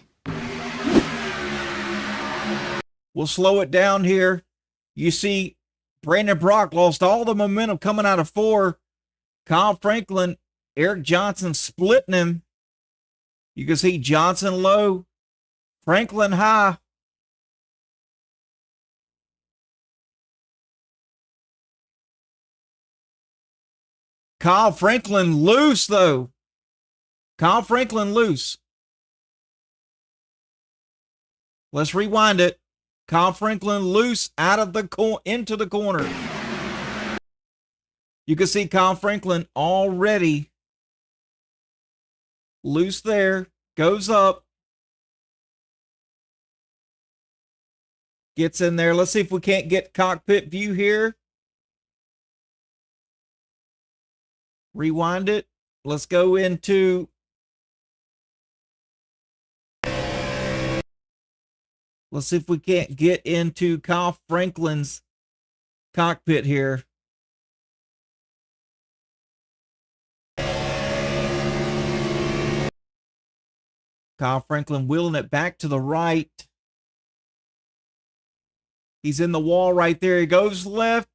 We'll slow it down here. You see, Brandon Brock lost all the momentum coming out of 4. Kyle Franklin, Eric Johnson splitting him. You can see Johnson low, Franklin high. Kyle Franklin loose, though. Kyle Franklin loose. Let's rewind it. Kyle Franklin loose out of the into the corner. You can see Kyle Franklin already loose there, goes up, gets in there. Let's see if we can't get cockpit view here. Rewind it. Let's go into, let's see if we can't get into Kyle Franklin's cockpit here. Kyle Franklin wheeling it back to the right. He's in the wall right there. He goes left.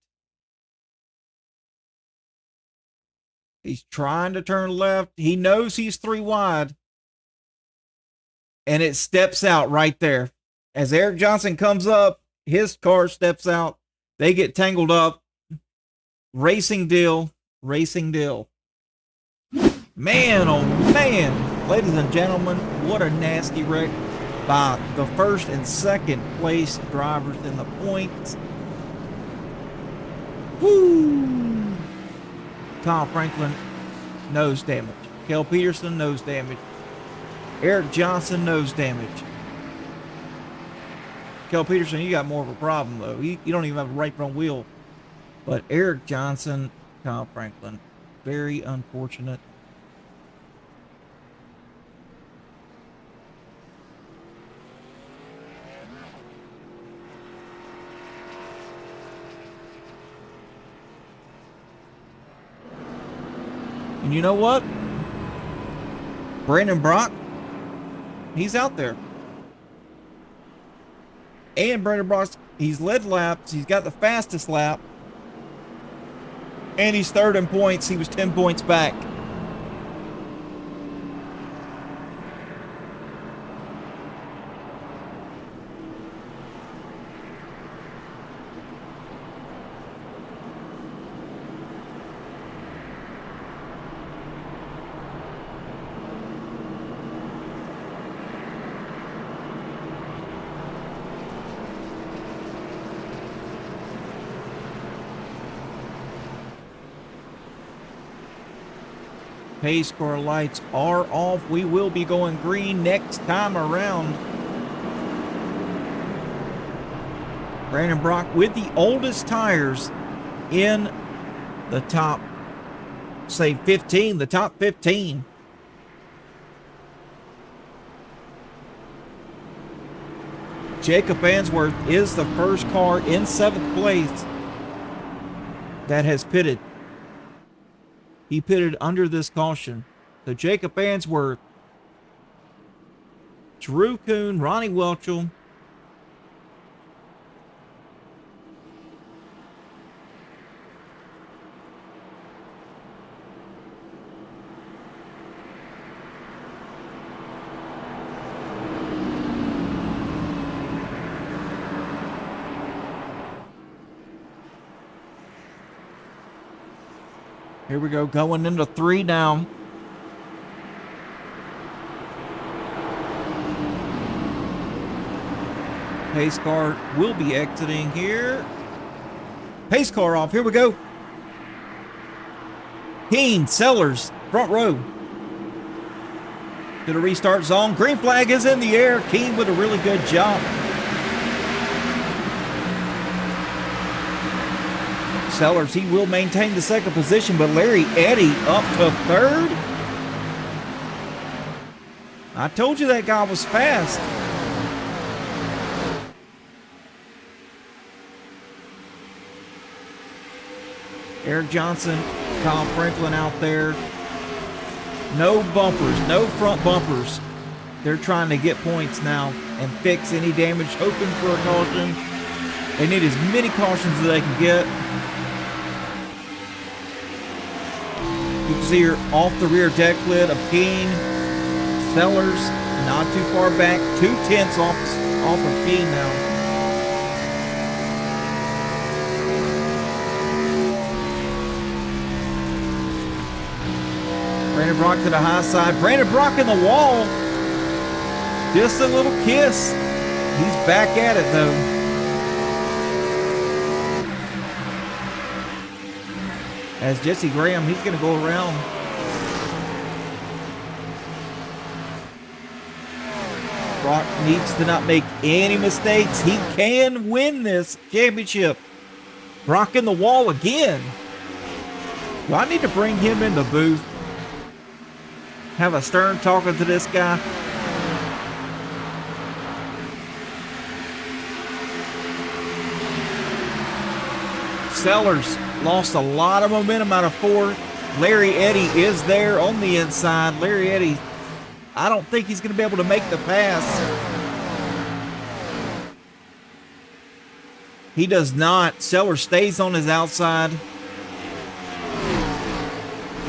He's trying to turn left. He knows he's 3 wide. And it steps out right there. As Eric Johnson comes up, his car steps out. They get tangled up. Racing deal. Racing deal. Man, oh man. Ladies and gentlemen, what a nasty wreck by the 1st and 2nd place drivers in the points. Woo! Kyle Franklin, nose damage. Kel Peterson, nose damage. Eric Johnson, nose damage. Kel Peterson, you got more of a problem, though. You don't even have a right front wheel. But Eric Johnson, Kyle Franklin, very unfortunate. And you know what? Brandon Brock, he's out there. And Brandon Brock, he's led laps. He's got the fastest lap. And he's 3rd in points. He was 10 points back. Pace car lights are off. We will be going green next time around. Brandon Brock with the oldest tires in the top, say 15, the top 15. Jacob Answorth is the first car in 7th place that has pitted. He pitted under this caution. So Jacob Answorth, Drew Kuhn, Ronnie Welchel, here we go, going into 3 now. Pace car will be exiting here. Pace car off, here we go. Keen, Sellers, front row. To the restart zone. Green flag is in the air. Keen with a really good job. Sellers, he will maintain the 2nd position, but Larry Eddy up to 3rd. I told you that guy was fast. Eric Johnson, Kyle Franklin out there. No bumpers, no front bumpers. They're trying to get points now and fix any damage, hoping for a caution. They need as many cautions as they can get. You can see here off the rear deck lid of Keene. Sellers not too far back, 2/10 off of Keene now. Brandon Brock to the high side. Brandon Brock in the wall. Just a little kiss. He's back at it though. As Jesse Graham, he's going to go around. Brock needs to not make any mistakes. He can win this championship. Brock in the wall again. Do I need to bring him in the booth? Have a stern talking to this guy? Sellers lost a lot of momentum out of 4. Larry Eddy is there on the inside. Larry Eddy, I don't think he's going to be able to make the pass. He does not. Sellers stays on his outside.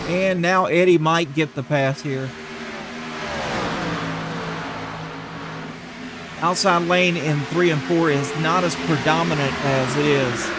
And now Eddy might get the pass here. Outside lane in 3 and 4 is not as predominant as it is.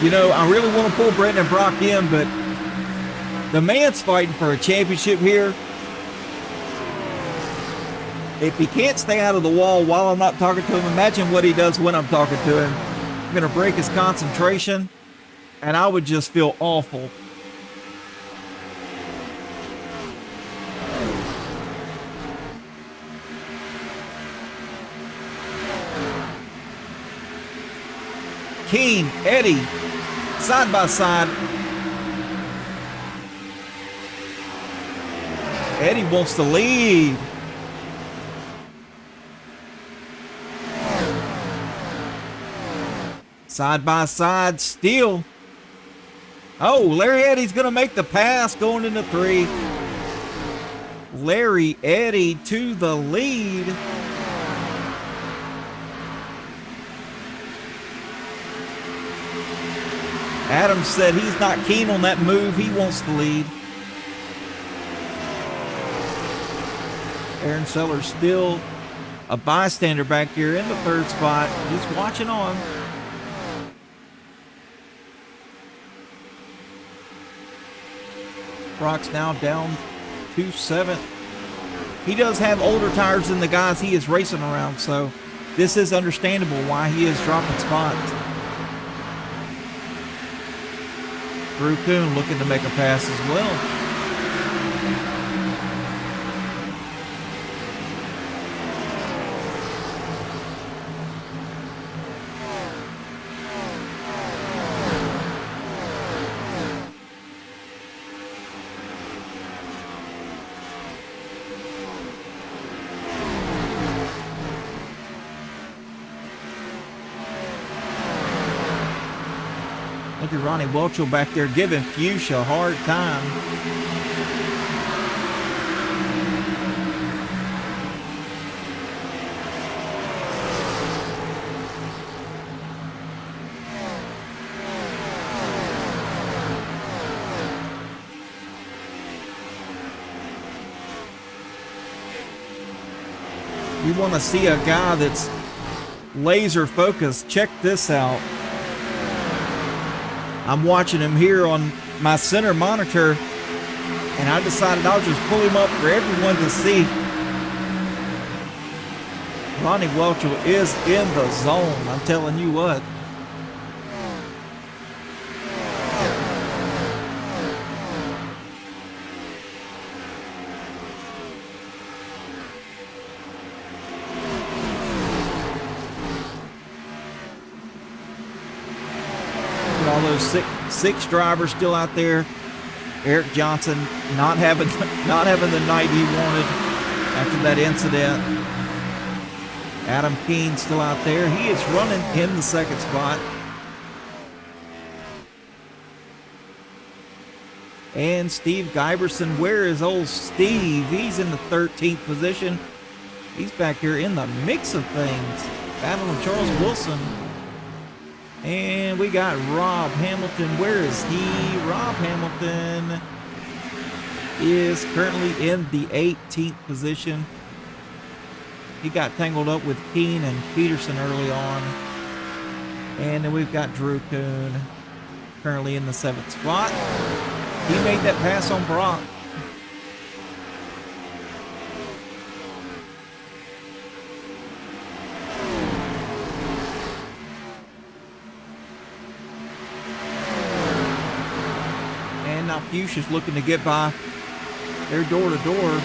You know, I really want to pull Brandon Brock in, but the man's fighting for a championship here. If he can't stay out of the wall while I'm not talking to him, imagine what he does when I'm talking to him. I'm going to break his concentration, and I would just feel awful. Keene, Eddy, side by side. Eddy wants to lead. Side by side still. Oh, Larry Eddy's going to make the pass going into 3. Larry Eddy to the lead. Adams said he's not keen on that move. He wants to lead. Aaron Sellers still a bystander back here in the third spot, just watching on. Brock's now down to 7th. He does have older tires than the guys he is racing around, so this is understandable why he is dropping spots. Drew Kuhn looking to make a pass as well. Look at Ronnie Welchel back there giving Fuchsia a hard time. You want to see a guy that's laser focused, check this out. I'm watching him here on my center monitor, and I decided I'll just pull him up for everyone to see. Ronnie Welchel is in the zone, I'm telling you what. All those six drivers still out there. Eric Johnson not having the night he wanted after that incident. Adam Keene still out there. He is running in the second spot. And Steve Giberson, where is old Steve? He's in the 13th position. He's back here in the mix of things, battling Charles Wilson. And we got Rob Hamilton. Where is he? Rob Hamilton is currently in the 18th position. He got tangled up with Keene and Peterson early on. And then we've got Drew Kuhn currently in the 7th spot. He made that pass on Brock. Now Fuchsia's looking to get by. They're door to door.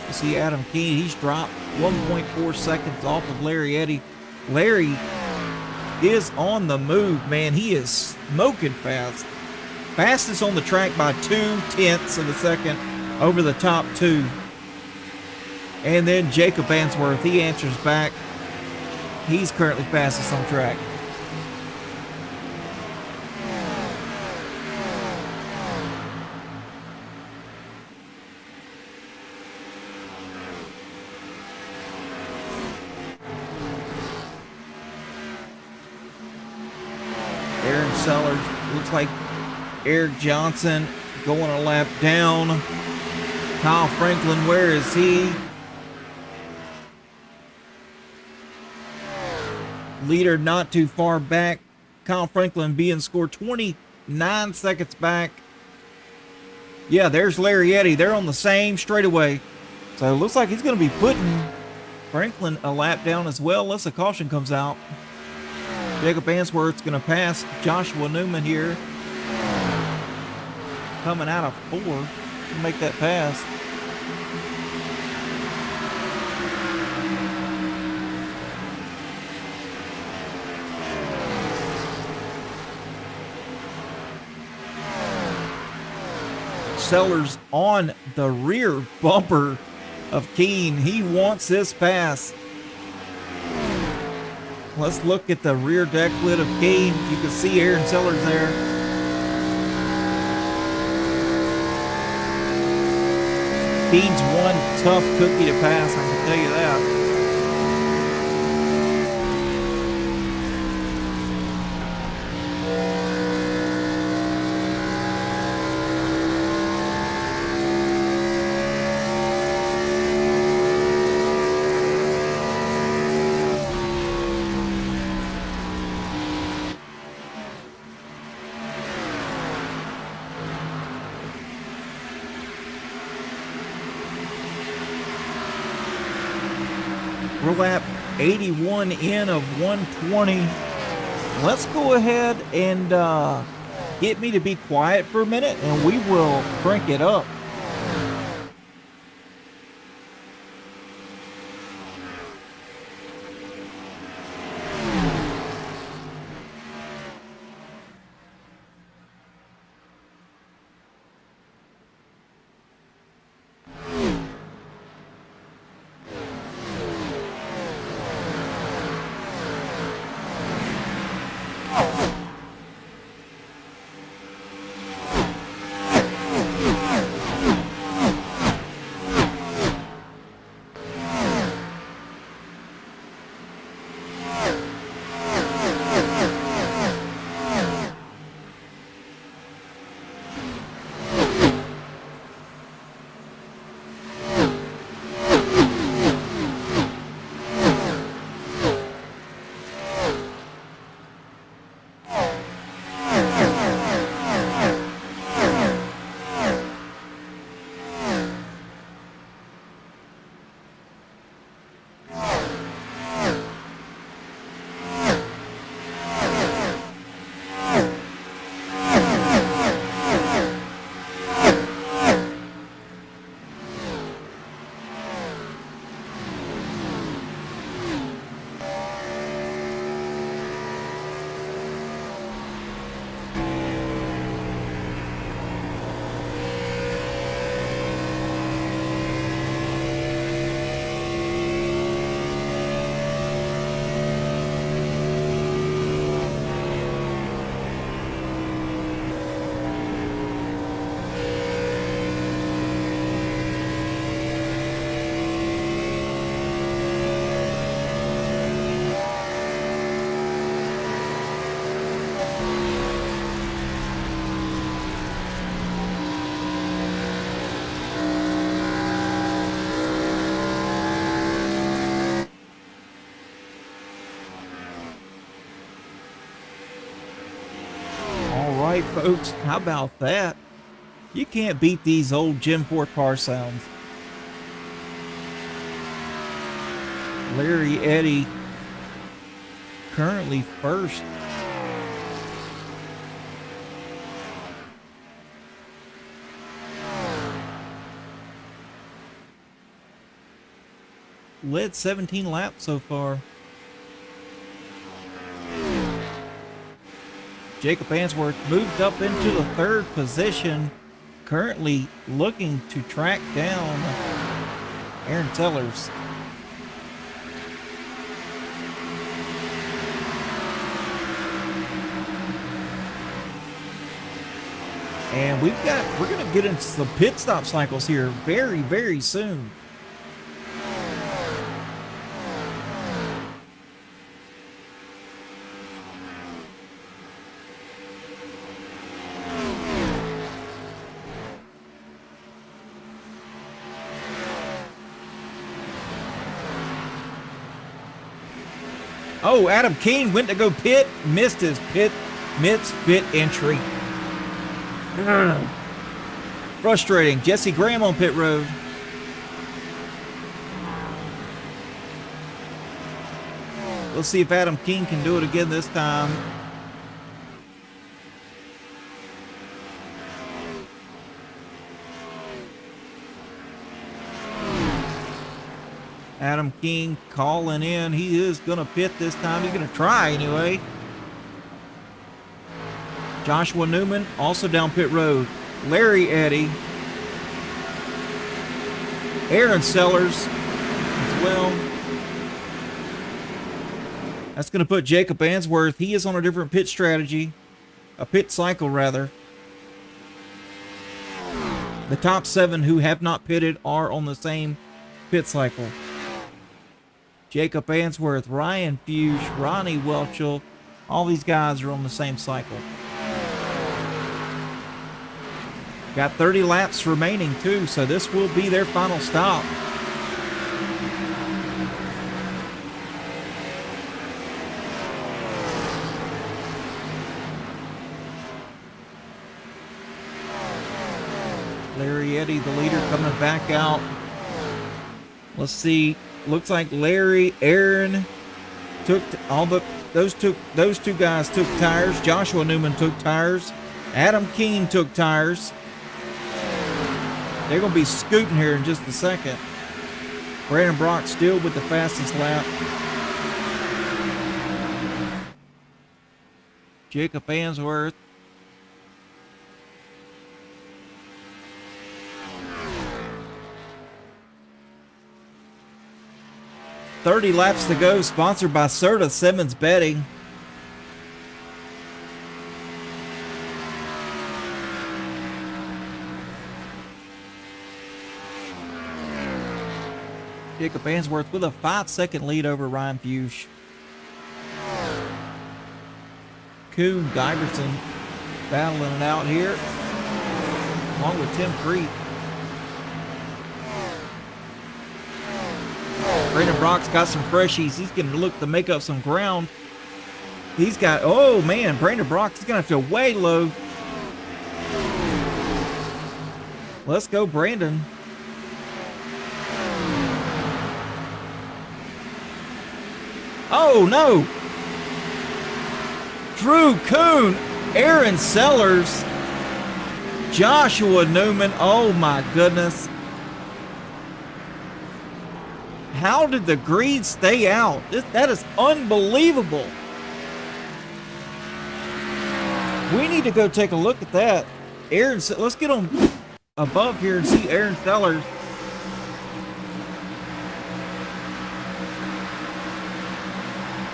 You see Adam Keene, he's dropped 1.4 seconds off of Larry Eddy. Larry is on the move, man. He is smoking fast. Fastest on the track by 0.2 of a second over the top two. And then Jacob Answorth, he answers back. He's currently fastest on track. Aaron Sellers, looks like Eric Johnson going a lap down. Kyle Franklin, where is he? Leader not too far back. Kyle Franklin being scored 29 seconds back. Yeah, there's Larry Eddy. They're on the same straightaway. So it looks like he's going to be putting Franklin a lap down as well unless a caution comes out. Jacob Answorth's going to pass Joshua Newman here. Coming out of 4 to make that pass. Sellers on the rear bumper of Keene. He wants this pass. Let's look at the rear deck lid of Keene. You can see Aaron Sellers there. Keene's one tough cookie to pass, I can tell you that. We're lap 81 in of 120. Let's go ahead and get me to be quiet for a minute, and we will crank it up. Right, folks, how about that? You can't beat these old Gen 4 car sounds. Larry Eddy currently first. Led 17 laps so far. Jacob Answorth moved up into the third position, currently looking to track down Aaron Sellers. And we're going to get into some pit stop cycles here very, very soon. Oh, Adam Keene went to go pit, missed his pit entry. Frustrating. Jesse Graham on pit road. Let's see if Adam Keene can do it again this time. Adam King calling in. He is going to pit this time. He's going to try anyway. Joshua Newman also down pit road. Larry Eddy. Aaron Sellers as well. That's going to put Jacob Answorth. He is on a different pit strategy. A pit cycle, rather. The top 7 who have not pitted are on the same pit cycle. Jacob Answorth, Ryan Fuchs, Ronnie Welchel, all these guys are on the same cycle. Got 30 laps remaining too, so this will be their final stop. Larry Eddy, the leader, coming back out. Let's see. looks like Larry, Aaron took those two guys took tires. Joshua Newman took tires. Adam Keene took tires. They're going to be scooting here in just a second. Brandon Brock still with the fastest lap. Jacob Answorth. $30 laps to go, sponsored by Serta Simmons Betting. Jacob Answorth with a 5-second lead over Ryan Fuchs. Kuhn Giberson battling it out here, along with Tim Creek. Brandon Brock's got some freshies. He's going to look to make up some ground. He's got, oh man, Brandon Brock's going to have to way low. Let's go, Brandon. Oh no! Drew Kuhn, Aaron Sellers, Joshua Newman. Oh my goodness. How did the green stay out? That is unbelievable. We need to go take a look at that. Aaron, let's get on above here and see Aaron Sellers.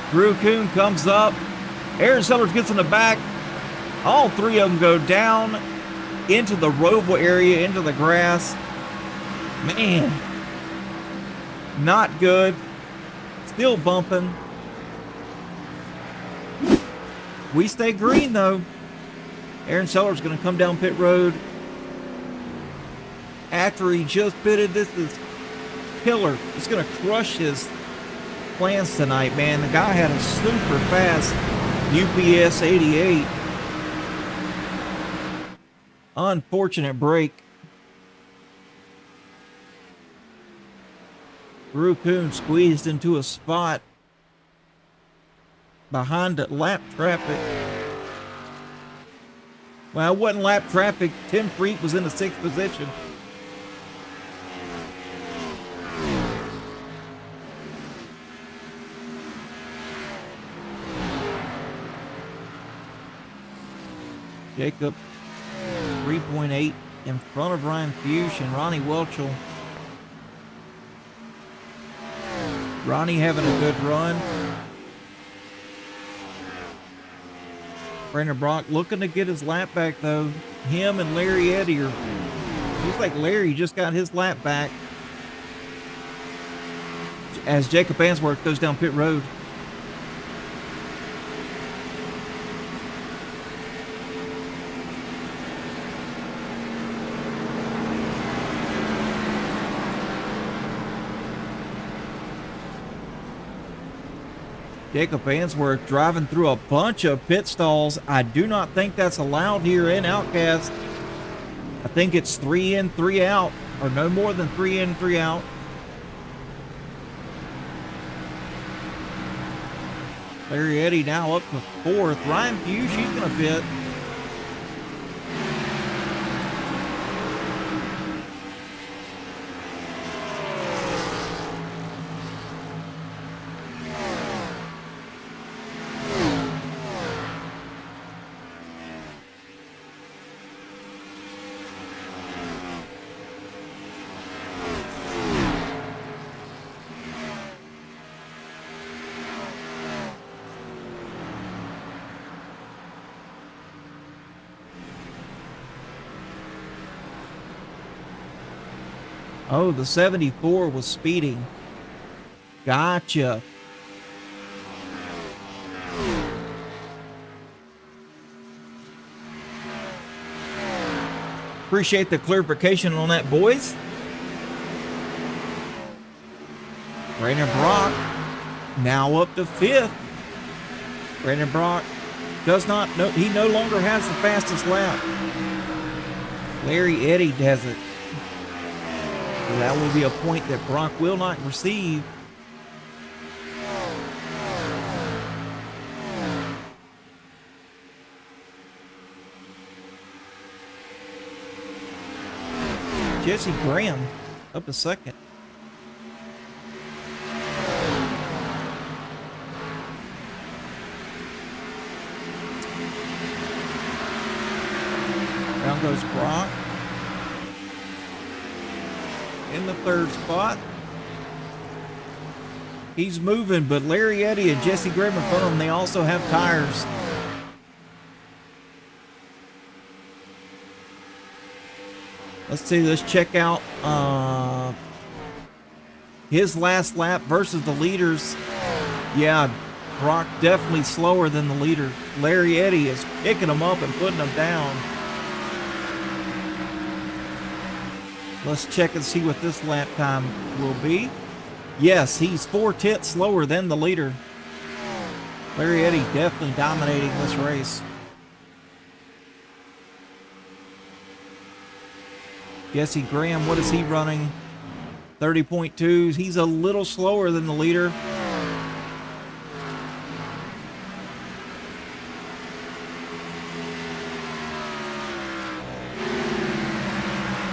Drew Kuhn comes up. Aaron Sellers gets in the back. All three of them go down into the roval area, into the grass. Man, not good. Still bumping. We stay green though. Aaron Sellers going to come down pit road after he just pitted. This is killer. It's going to crush his plans tonight, man. The guy had a super fast UPS 88. Unfortunate break. Drew Kuhn squeezed into a spot behind the lap traffic. Well, it wasn't lap traffic. Tim Freet was in the 6th position. Jacob 3.8 in front of Ryan Fuchs and Ronnie Welchel. Ronnie having a good run. Brandon Brock looking to get his lap back though. Him and Larry Eddy are, looks like Larry just got his lap back as Jacob Answorth goes down pit road. Jacob Answorth driving through a bunch of pit stalls. I do not think that's allowed here in Outcast. I think it's 3 in, 3 out, or no more than 3 in, 3 out. Larry Eddy now up to 4th. Ryan Fuchs, he's going to pit. Oh, the 74 was speeding. Gotcha. Appreciate the clarification on that, boys. Brandon Brock now up to 5th. Brandon Brock does not know, he no longer has the fastest lap. Larry Eddy has it. So that will be a point that Brock will not receive. Jesse Graham up to second. Down goes Brock. In the third spot. He's moving, but Larry Eddy and Jesse Graham in front of him, they also have tires. Let's see, let's check out his last lap versus the leaders. Yeah, Brock definitely slower than the leader. Larry Eddy is picking him up and putting him down. Let's check and see what this lap time will be. Yes, he's 4/10 slower than the leader. Larry Eddy definitely dominating this race. Jesse Graham, what is he running? 30.2s. He's a little slower than the leader.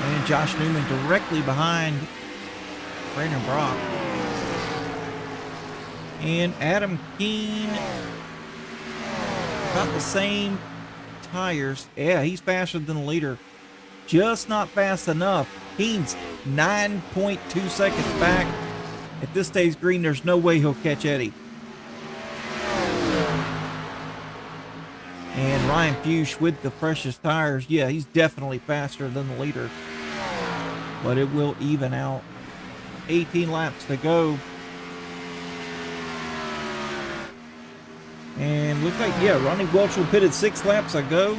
And Josh Newman directly behind Brandon Brock. And Adam Keene, about the same tires. Yeah, he's faster than the leader. Just not fast enough. Keene's 9.2 seconds back. If this stays green, there's no way he'll catch Eddy. And Ryan Fuchs with the freshest tires. Yeah, he's definitely faster than the leader. But it will even out. 18 laps to go. And looks like, yeah, Ronnie Welch will pitted 6 laps ago.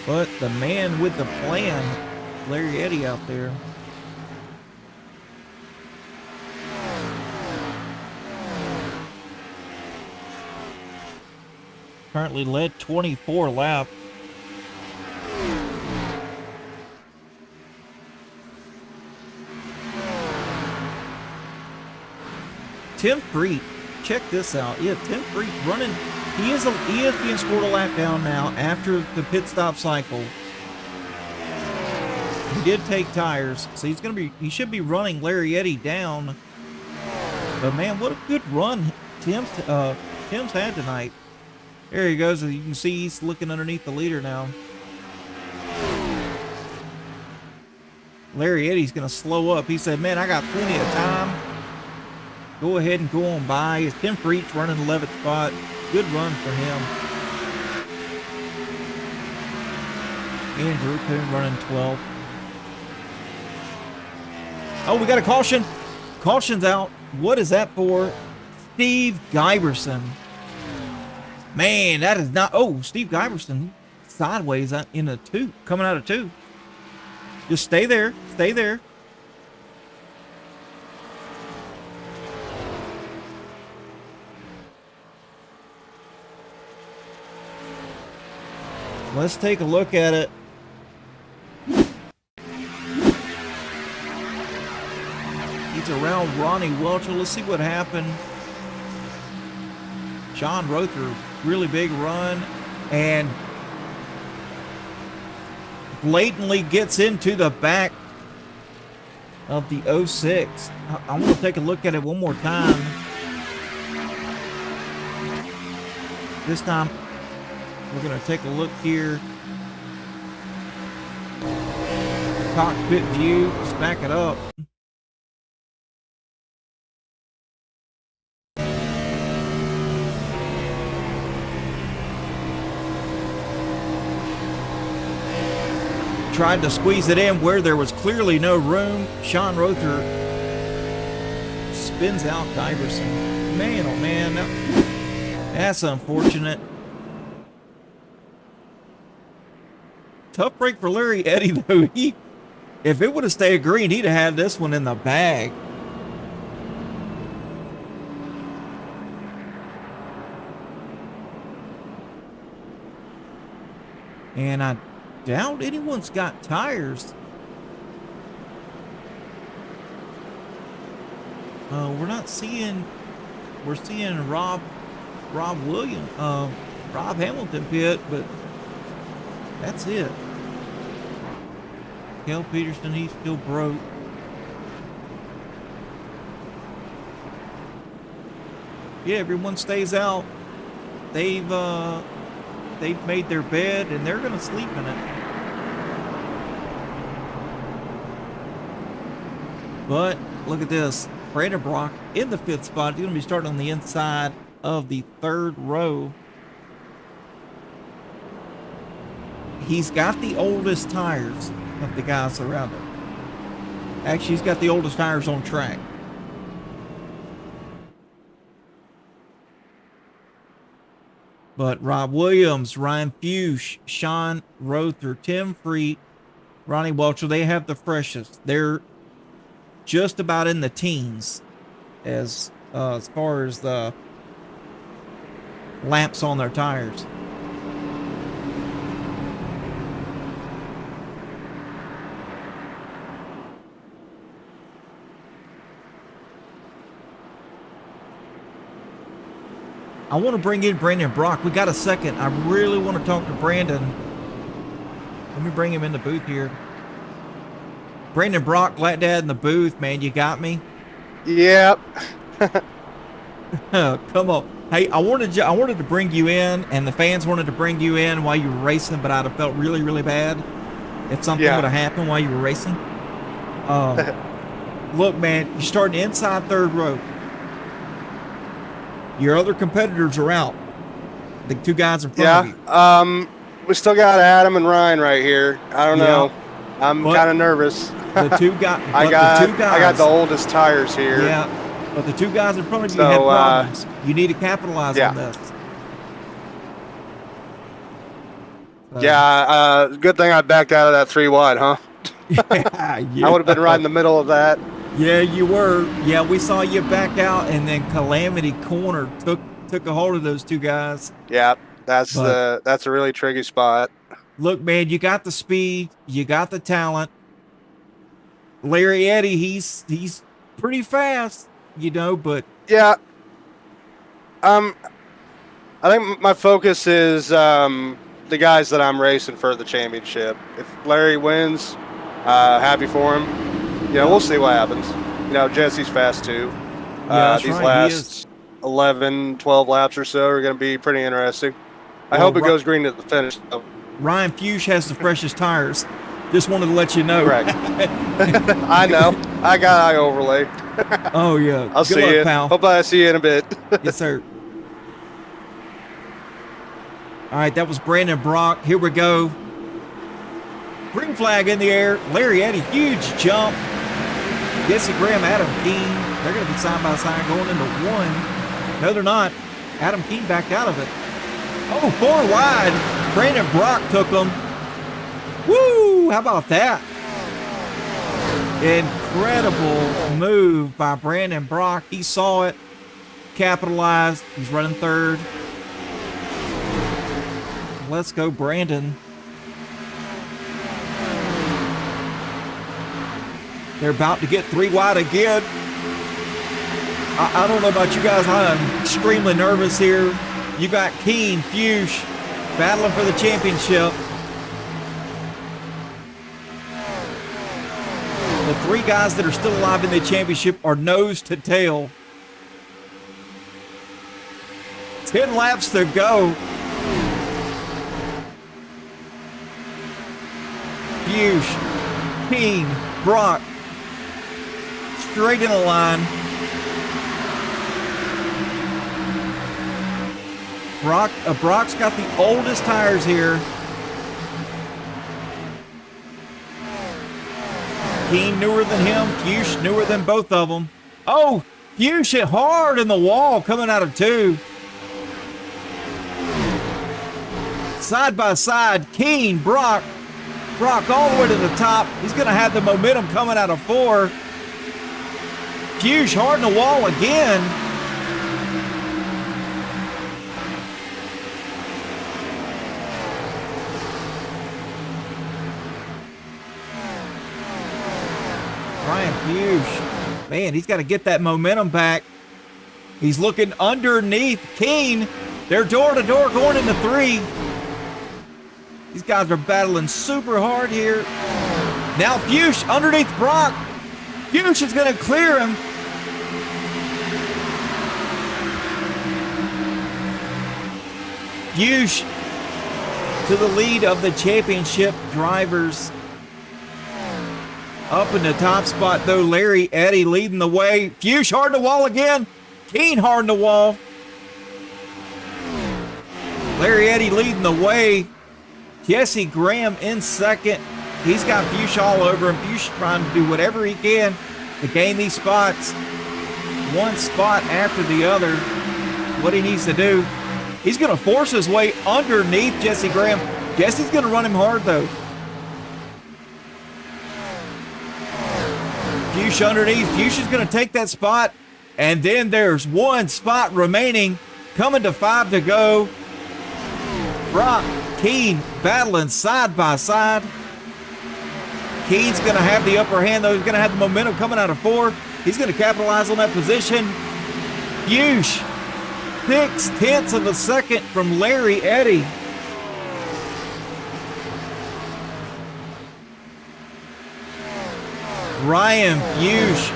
But the man with the plan, Larry Eddy out there. Currently led 24 laps. Tim Freet, check this out. Yeah, Tim Freet running. He is being scored a lap down now after the pit stop cycle. He did take tires, so he should be running Larry Eddy down. But man, what a good run Tim's had tonight. There he goes. As you can see, he's looking underneath the leader now. Larry Eddy's going to slow up. He said, man, I got plenty of time. Go ahead and go on by. Tim Freet's running the 11th spot. Good run for him. And Drew Coon running 12th. Oh, we got a caution. Caution's out. What is that for? Steve Giberson. Man, that is not... Oh, Steve Giberson sideways in a 2. Coming out of 2. Just stay there. Stay there. Let's take a look at it. He's around Ronnie Welch. Let's see what happened. Sean Rother, really big run, and blatantly gets into the back of the 06. I want to take a look at it one more time. This time, we're going to take a look here. Cockpit view. Let's back it up. Tried to squeeze it in where there was clearly no room. Sean Rother spins out Giberson. Man, oh man, that's unfortunate. Tough break for Larry Eddy, though. If it would have stayed green, he'd have had this one in the bag. And I doubt anyone's got tires. We're seeing Rob Hamilton pit, but that's it. Kel Peterson, he's still broke. Yeah, everyone stays out. They've made their bed and they're gonna sleep in it. But look at this. Brandon Brock in the 5th spot. He's gonna be starting on the inside of the 3rd row. He's got the oldest tires of the guys around him. Actually, he's got the oldest tires on track. But Rob Williams, Ryan Fuchs, Sean Rother, Tim Freet, Ronnie Welcher, they have the freshest. They're just about in the teens as far as the laps on their tires. I want to bring in Brandon Brock. We got a second. I really want to talk to Brandon. Let me bring him in the booth here. Brandon Brock, glad to have in the booth, man. You got me? Yep. Come on. Hey, I wanted to bring you in, and the fans wanted to bring you in while you were racing, but I'd have felt really, really bad if something would have happened while you were racing. Look, man, you're starting inside 3rd row. Your other competitors are out. The 2 guys in front of you. We still got Adam and Ryan right here. I don't know. I'm kind of nervous. The 2 guys. I got the oldest tires here. Yeah, but the 2 guys in front of you have problems. You need to capitalize on this. Good thing I backed out of that 3 wide, huh? I would have been right in the middle of that. Yeah, you were. Yeah, we saw you back out, and then Calamity Corner took a hold of those 2 guys. Yeah, that's a really tricky spot. Look, man, you got the speed, you got the talent. Larry Eddy, he's pretty fast, but yeah. I think my focus is the guys that I'm racing for the championship. If Larry wins, happy for him. We'll see what happens. Jesse's fast too. These last 11, 12 laps or so are going to be pretty interesting. I hope it goes green at the finish, though. Ryan Fuchs has the freshest tires. Just wanted to let you know. Correct. I know. I got eye overlay. Oh, yeah. I'll see you. Pal. Hope I see you in a bit. Yes, sir. All right, that was Brandon Brock. Here we go. Green flag in the air. Larry Eddy, huge jump. Jesse Graham, Adam Keene. They're going to be side by side going into 1. No, they're not. Adam Keene backed out of it. Oh, 4 wide. Brandon Brock took them. Woo! How about that? Incredible move by Brandon Brock. He saw it, capitalized. He's running 3rd. Let's go, Brandon. They're about to get 3 wide again. I don't know about you guys. I'm extremely nervous here. You got Keene, Fuchs battling for the championship. The 3 guys that are still alive in the championship are nose to tail. 10 laps to go. Fuchs, Keene, Brock, straight in the line. Brock's got the oldest tires here. Keene newer than him. Fuchs newer than both of them. Oh, Fuchs hit hard in the wall coming out of 2. Side by side, Keene, Brock all the way to the top. He's going to have the momentum coming out of 4. Fuchs hard in the wall again. Ryan Fuchs Man, he's got to get that momentum back. He's looking underneath Keen. They're door to door going into 3. These guys are battling super hard here. Now Fuchs underneath Brock. Fuchs is going to clear him. Fuchs to the lead of the championship drivers. Up in the top spot, though, Larry Eddy leading the way. Fuchs hard in the wall again. Keen hard in the wall. Larry Eddy leading the way. Jesse Graham in second. He's got Fuchs all over him. Fuchs trying to do whatever he can to gain these spots. One spot after the other. What he needs to do. He's going to force his way underneath Jesse Graham. Jesse's going to run him hard, though. Fuchs underneath. Fuchs is going to take that spot. And then there's one spot remaining. Coming to 5 to go. Brock, Keen battling side by side. Keen's going to have the upper hand, though. He's going to have the momentum coming out of 4. He's going to capitalize on that position. Fuchs, 6/10 of a second from Larry Eddy. Ryan Fuchs,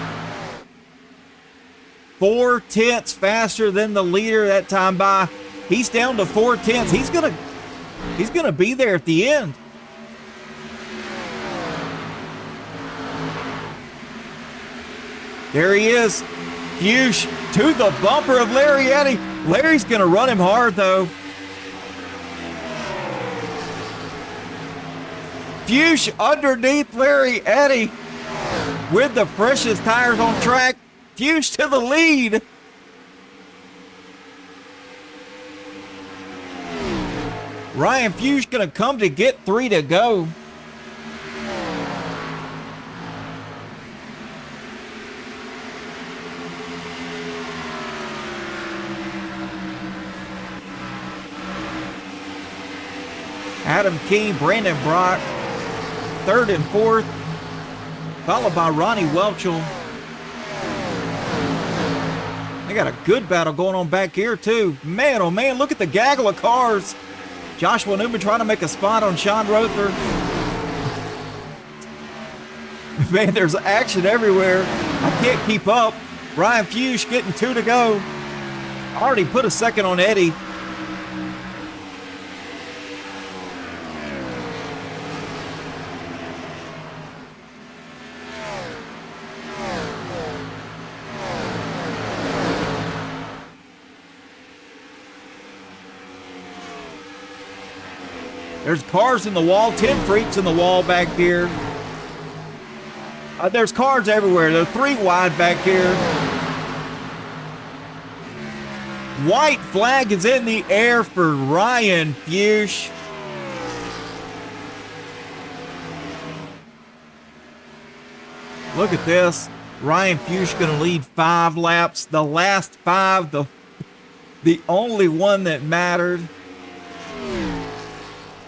4/10 faster than the leader that time by. He's down to 4/10. He's gonna be there at the end. There he is. Fuchs to the bumper of Larry Eddy. Larry's gonna run him hard, though. Fuchs underneath Larry Eddy with the freshest tires on track. Fuchs to the lead. Ryan Fuchs gonna come to get 3 to go. Adam Keen, Brandon Brock, 3rd and 4th, followed by Ronnie Welchel. They got a good battle going on back here, too. Man, oh man, look at the gaggle of cars. Joshua Newman trying to make a spot on Sean Rother. Man, there's action everywhere. I can't keep up. Ryan Fuchs getting 2 to go. Already put a second on Eddy. There's cars in the wall, 10 freaks in the wall back here. There's cars everywhere. There are 3 wide back here. White flag is in the air for Ryan Fuchs. Look at this. Ryan Fuchs going to lead 5 laps. The last 5, the only one that mattered.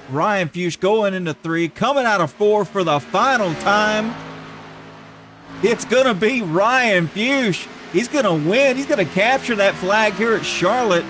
Ryan Fuchs going into 3, coming out of 4 for the final time. It's going to be Ryan Fuchs. He's going to win. He's going to capture that flag here at Charlotte.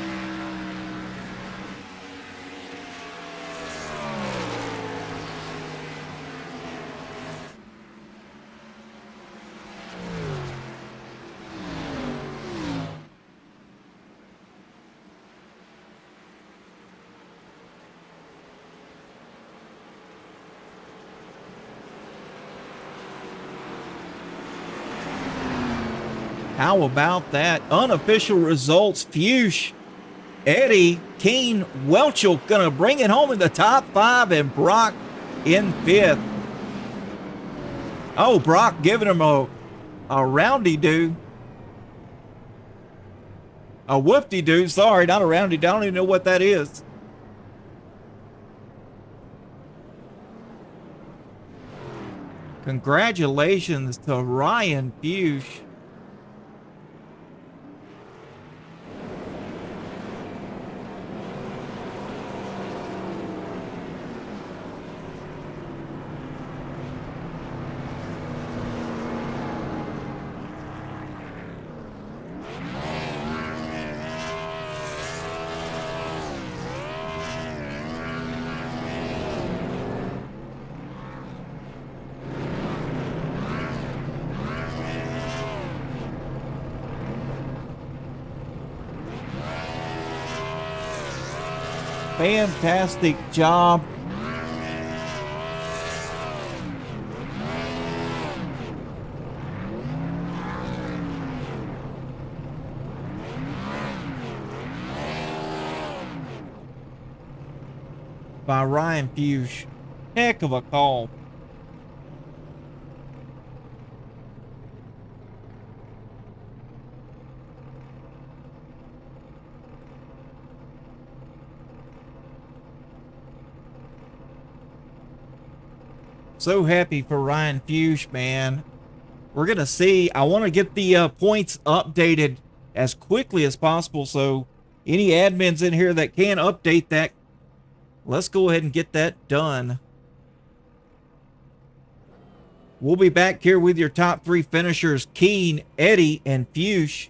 How about that? Unofficial results. Fuchs, Eddy, Keen, Welchel gonna bring it home in the top 5, and Brock in 5th. Oh, Brock giving him a roundy-doo. A whoop-de-doo. Sorry, not a roundy-doo. I don't even know what that is. Congratulations to Ryan Fuchs. Fantastic job. By Ryan Fuchs. Heck of a call. So happy for Ryan Fuchs, man. We're going to see. I want to get the points updated as quickly as possible. So any admins in here that can update that, let's go ahead and get that done. We'll be back here with your top 3 finishers, Keen, Eddie, and Fuchs.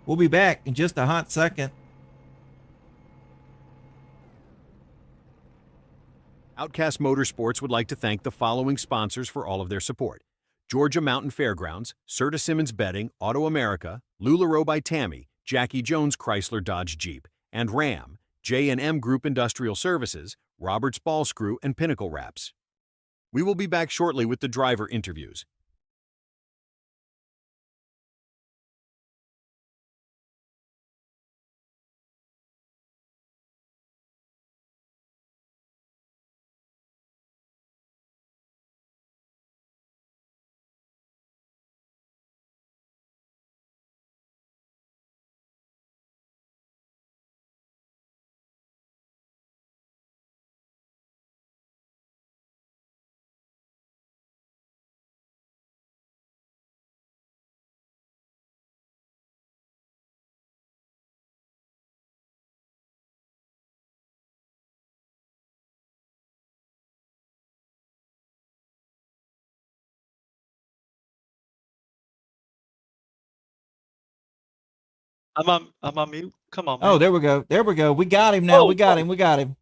We'll be back in just a hot second. Outcast Motorsports would like to thank the following sponsors for all of their support: Georgia Mountain Fairgrounds, Serta Simmons Bedding, Auto America, LuLaRoe by Tammy, Jackie Jones Chrysler Dodge Jeep, and Ram, J&M Group Industrial Services, Roberts Ball Screw, and Pinnacle Wraps. We will be back shortly with the driver interviews. I'm on mute. Come on, man. Oh, there we go. There we go. We got him now. Oh, we got him. We got him.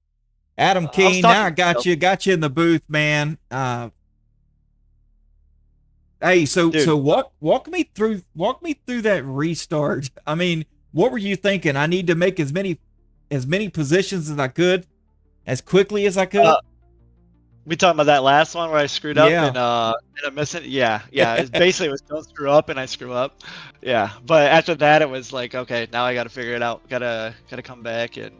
Adam I was Keen, talking now I got you. Got you in the booth, man. Hey, so walk me through that restart. I mean, what were you thinking? I need to make as many positions as I could, as quickly as I could. We talking about that last one where I screwed up Yeah. and I'm missing. Yeah. It basically was don't screw up and I screw up. Yeah, but after that it was like, okay, now I got to figure it out. Gotta come back and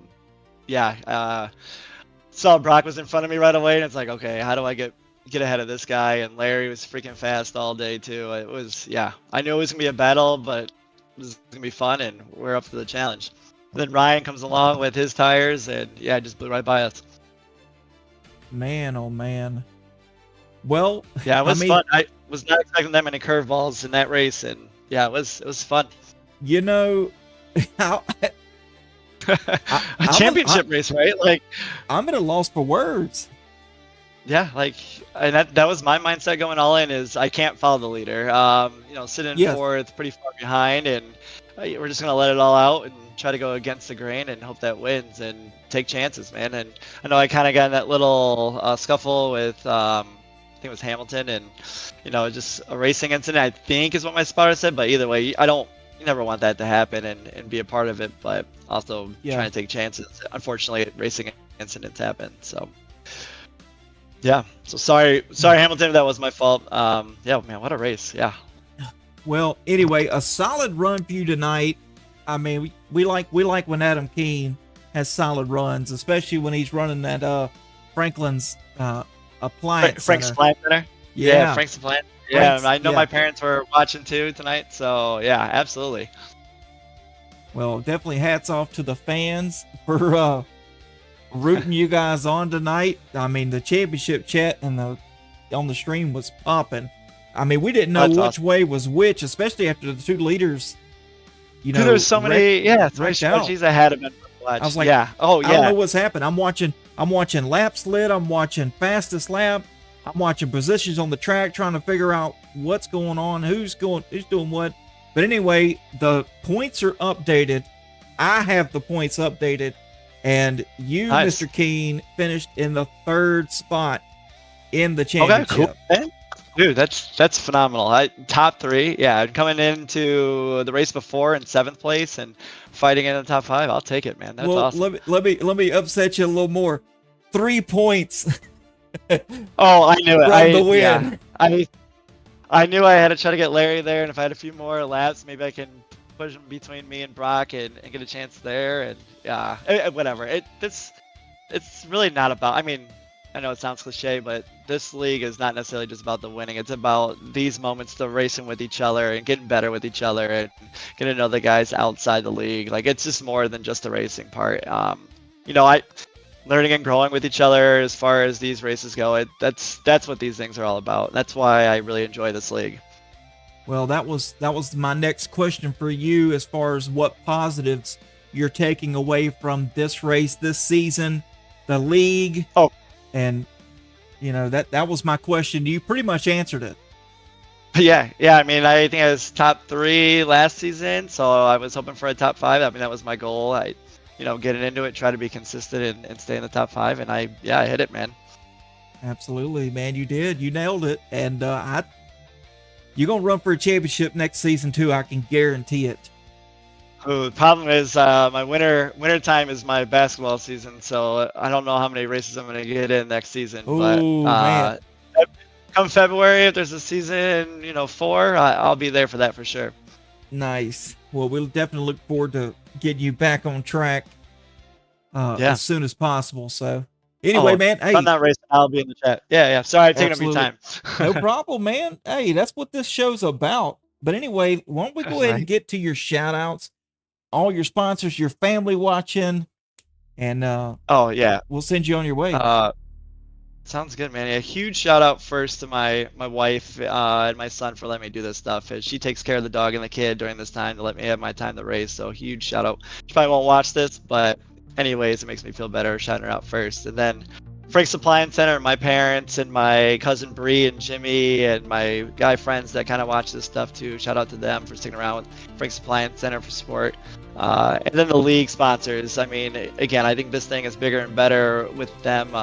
saw Brock was in front of me right away and it's like, okay, how do I get ahead of this guy? And Larry was freaking fast all day too. It was I knew it was gonna be a battle, but it was gonna be fun and we're up for the challenge. And then Ryan comes along with his tires and just blew right by us. Man, oh man. Well, it was fun. I was not expecting that many curveballs in that race, and it was fun. You know, a championship race, right? Like, I'm at a loss for words. Yeah, and that was my mindset going all in. Is I can't follow the leader. Sitting in fourth, pretty far behind, and we're just gonna let it all out and try to go against the grain and hope that wins and take chances, man. And I know I kind of got in that little scuffle with I think it was Hamilton, and just a racing incident, I think is what my spotter said. But either way, you never want that to happen and be a part of it, but also trying to take chances. Unfortunately, racing incidents happen. So so sorry Hamilton, if that was my fault. Man, what a race. Well, anyway, a solid run for you tonight. I mean, we like when Adam Keen has solid runs, especially when he's running that Franklin's appliance Frank's center. Appliance Center. Yeah, Frank's Appliance. Frank's, I know my parents were watching too tonight, so absolutely. Well, definitely hats off to the fans for rooting you guys on tonight. I mean, the championship chat and on the stream was popping. I mean, we didn't know which way was which, especially after the two leaders. There's so many strategies ahead of it. I was like, I don't know what's happened. I'm watching lap slid. I'm watching fastest lap. I'm watching positions on the track, trying to figure out what's going on, who's doing what. But anyway, the points are updated. I have the points updated, and you, nice. Mr. Keen, finished in the 3rd spot in the championship. Okay, cool. Dude, that's phenomenal. Top 3, yeah. Coming into the race before in 7th place and fighting in the top 5, I'll take it, man. That's Well, awesome. let me upset you a little more. 3 points. Oh, I knew it. From the win. Yeah, I knew I had to try to get Larry there, and if I had a few more laps, maybe I can push him between me and Brock and get a chance there. And yeah, whatever. It's really not about. I mean, I know it sounds cliche, but this league is not necessarily just about the winning. It's about these moments, the racing with each other and getting better with each other and getting to know the guys outside the league. Like, it's just more than just the racing part. I learning and growing with each other as far as these races go. That's what these things are all about. That's why I really enjoy this league. Well, that was my next question for you, as far as what positives you're taking away from this race, this season, the league. Oh, and that was my question. You pretty much answered it. Yeah. I mean, I think I was top 3 last season, so I was hoping for a top 5. I mean, that was my goal. Getting into it, try to be consistent and stay in the top 5, and I hit it, man. Absolutely, man. You did. You nailed it. And you're gonna run for a championship next season too. I can guarantee it. Oh, the problem is my winter time is my basketball season, so I don't know how many races I'm gonna get in next season. Oh, man. Come February, if there's a season, 4, I'll be there for that for sure. Nice. Well, we'll definitely look forward to getting you back on track as soon as possible. So anyway, man, hey, if I'm not racing, I'll be in the chat. Yeah. Sorry, taking up your time. No problem, man. Hey, that's what this show's about. But anyway, why don't we go ahead and get to your shout outs, all your sponsors, your family watching, and we'll send you on your way. Sounds good, man. A huge shout out first to my wife and my son for letting me do this stuff. She takes care of the dog and the kid during this time to let me have my time to race. So huge shout out. She probably won't watch this, but anyways, it makes me feel better shouting her out first. And then Frank's Supply and Center, my parents and my cousin Bree and Jimmy and my guy friends that kind of watch this stuff too. Shout out to them for sticking around with Frank's Supply and Center for support. And then the league sponsors. I mean, again, I think this thing is bigger and better with them.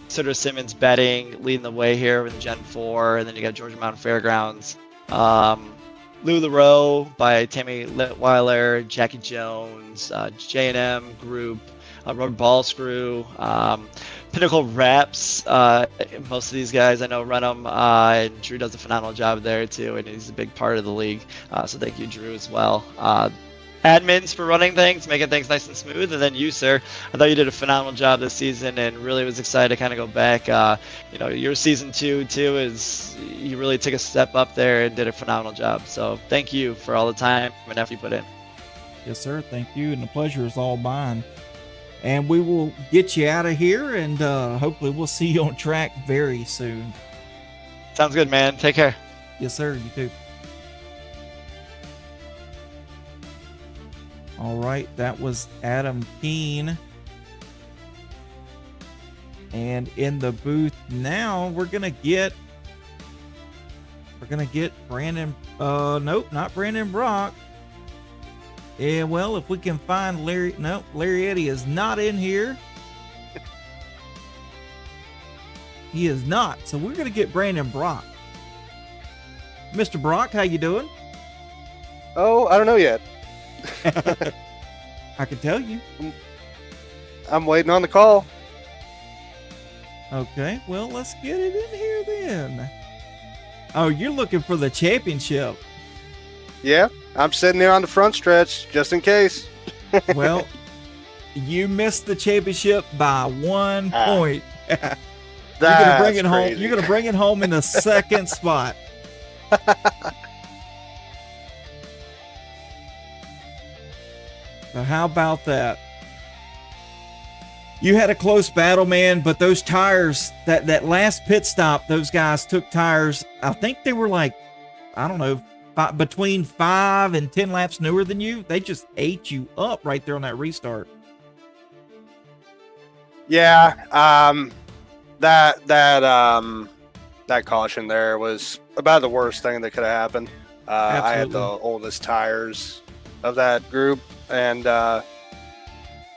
Sutter Simmons betting leading the way here with Gen4, and then you got Georgia Mountain Fairgrounds. Lularoe by Tammy Litweiler, Jackie Jones, J&M Group, Rubber Ball Screw, Pinnacle Wraps. Most of these guys I know run them, and Drew does a phenomenal job there too, and he's a big part of the league. So thank you, Drew, as well. Admins for running things, making things nice and smooth, and then you, sir. I thought you did a phenomenal job this season, and really was excited to kind of go back. Your season 2 too is you really took a step up there and did a phenomenal job. So thank you for all the time and effort you put in. Yes, sir. Thank you, and the pleasure is all mine. And we will get you out of here, and hopefully we'll see you on track very soon. Sounds good, man. Take care. Yes, sir. You too. All right, that was Adam Keene. And in the booth now, we're gonna get Brandon. Nope, not Brandon Brock. Yeah, well, if we can find Larry. Nope, Larry Eddy is not in here. He is not. So we're gonna get Brandon Brock. Mr. Brock, how you doing? Oh, I don't know yet. I can tell you. I'm waiting on the call. Okay, well, let's get it in here then. Oh, you're looking for the championship. Yeah, I'm sitting there on the front stretch just in case. Well, you missed the championship by 1 point. You're gonna bring it home. You're gonna bring it home in the second spot. So how about that? You had a close battle, man, but those tires, that last pit stop, those guys took tires. I think they were like, I don't know, between 5 and 10 laps newer than you. They just ate you up right there on that restart. Yeah, that caution there was about the worst thing that could have happened. I had the oldest tires of that group, and I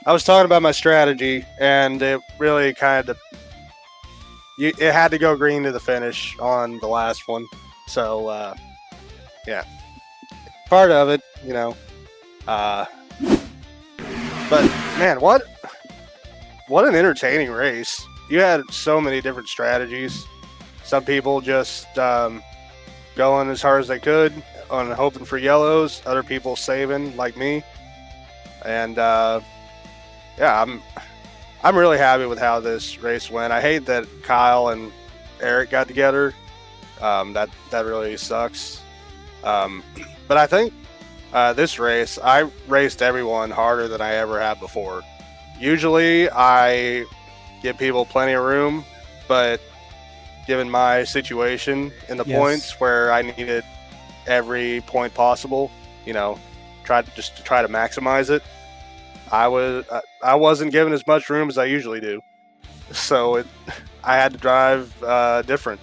was talking about my strategy, and it really kind of, it had to go green to the finish on the last one. So, yeah, part of it, you know. But man, what an entertaining race! You had so many different strategies. Some people just going as hard as they could on hoping for yellows. Other people saving, like me. And yeah, I'm really happy with how this race went. I hate that Kyle and Eric got together. That really sucks. But I think this race, I raced everyone harder than I ever have before. Usually I give people plenty of room, but given my situation in the points where I needed every point possible, you know, try to maximize it, I wasn't given as much room as I usually do. So I had to drive different.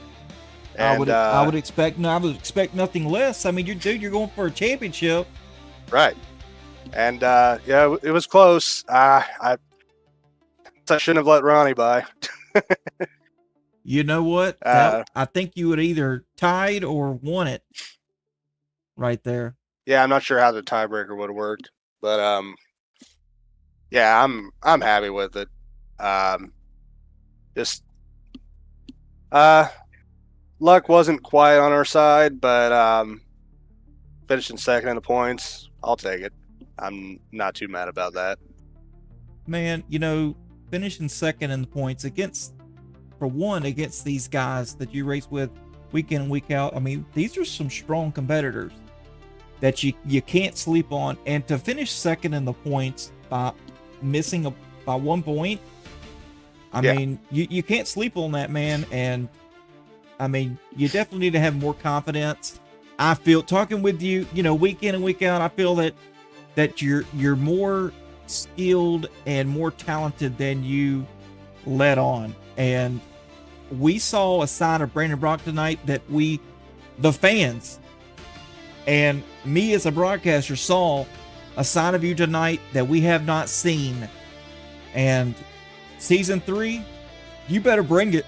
And, I would expect nothing less. I mean, you're going for a championship. Right. And yeah, it was close. I shouldn't have let Ronnie by. You know what? I think you would either tied or won it right there. Yeah, I'm not sure how the tiebreaker would have worked, but yeah, I'm happy with it. Just luck wasn't quite on our side, but finishing second in the points, I'll take it. I'm not too mad about that. Man, you know, finishing second in the points against these guys that you race with week in and week out. I mean, these are some strong competitors that you can't sleep on. And to finish second in the points by missing by 1 point, I mean, you can't sleep on that, man. And I mean, you definitely need to have more confidence. I feel, talking with you, you know, week in and week out, I feel that you're more skilled and more talented than you let on. And we saw a side of Brandon Brock tonight that the fans and me as a broadcaster, saw a side of you tonight that we have not seen. And season 3, you better bring it.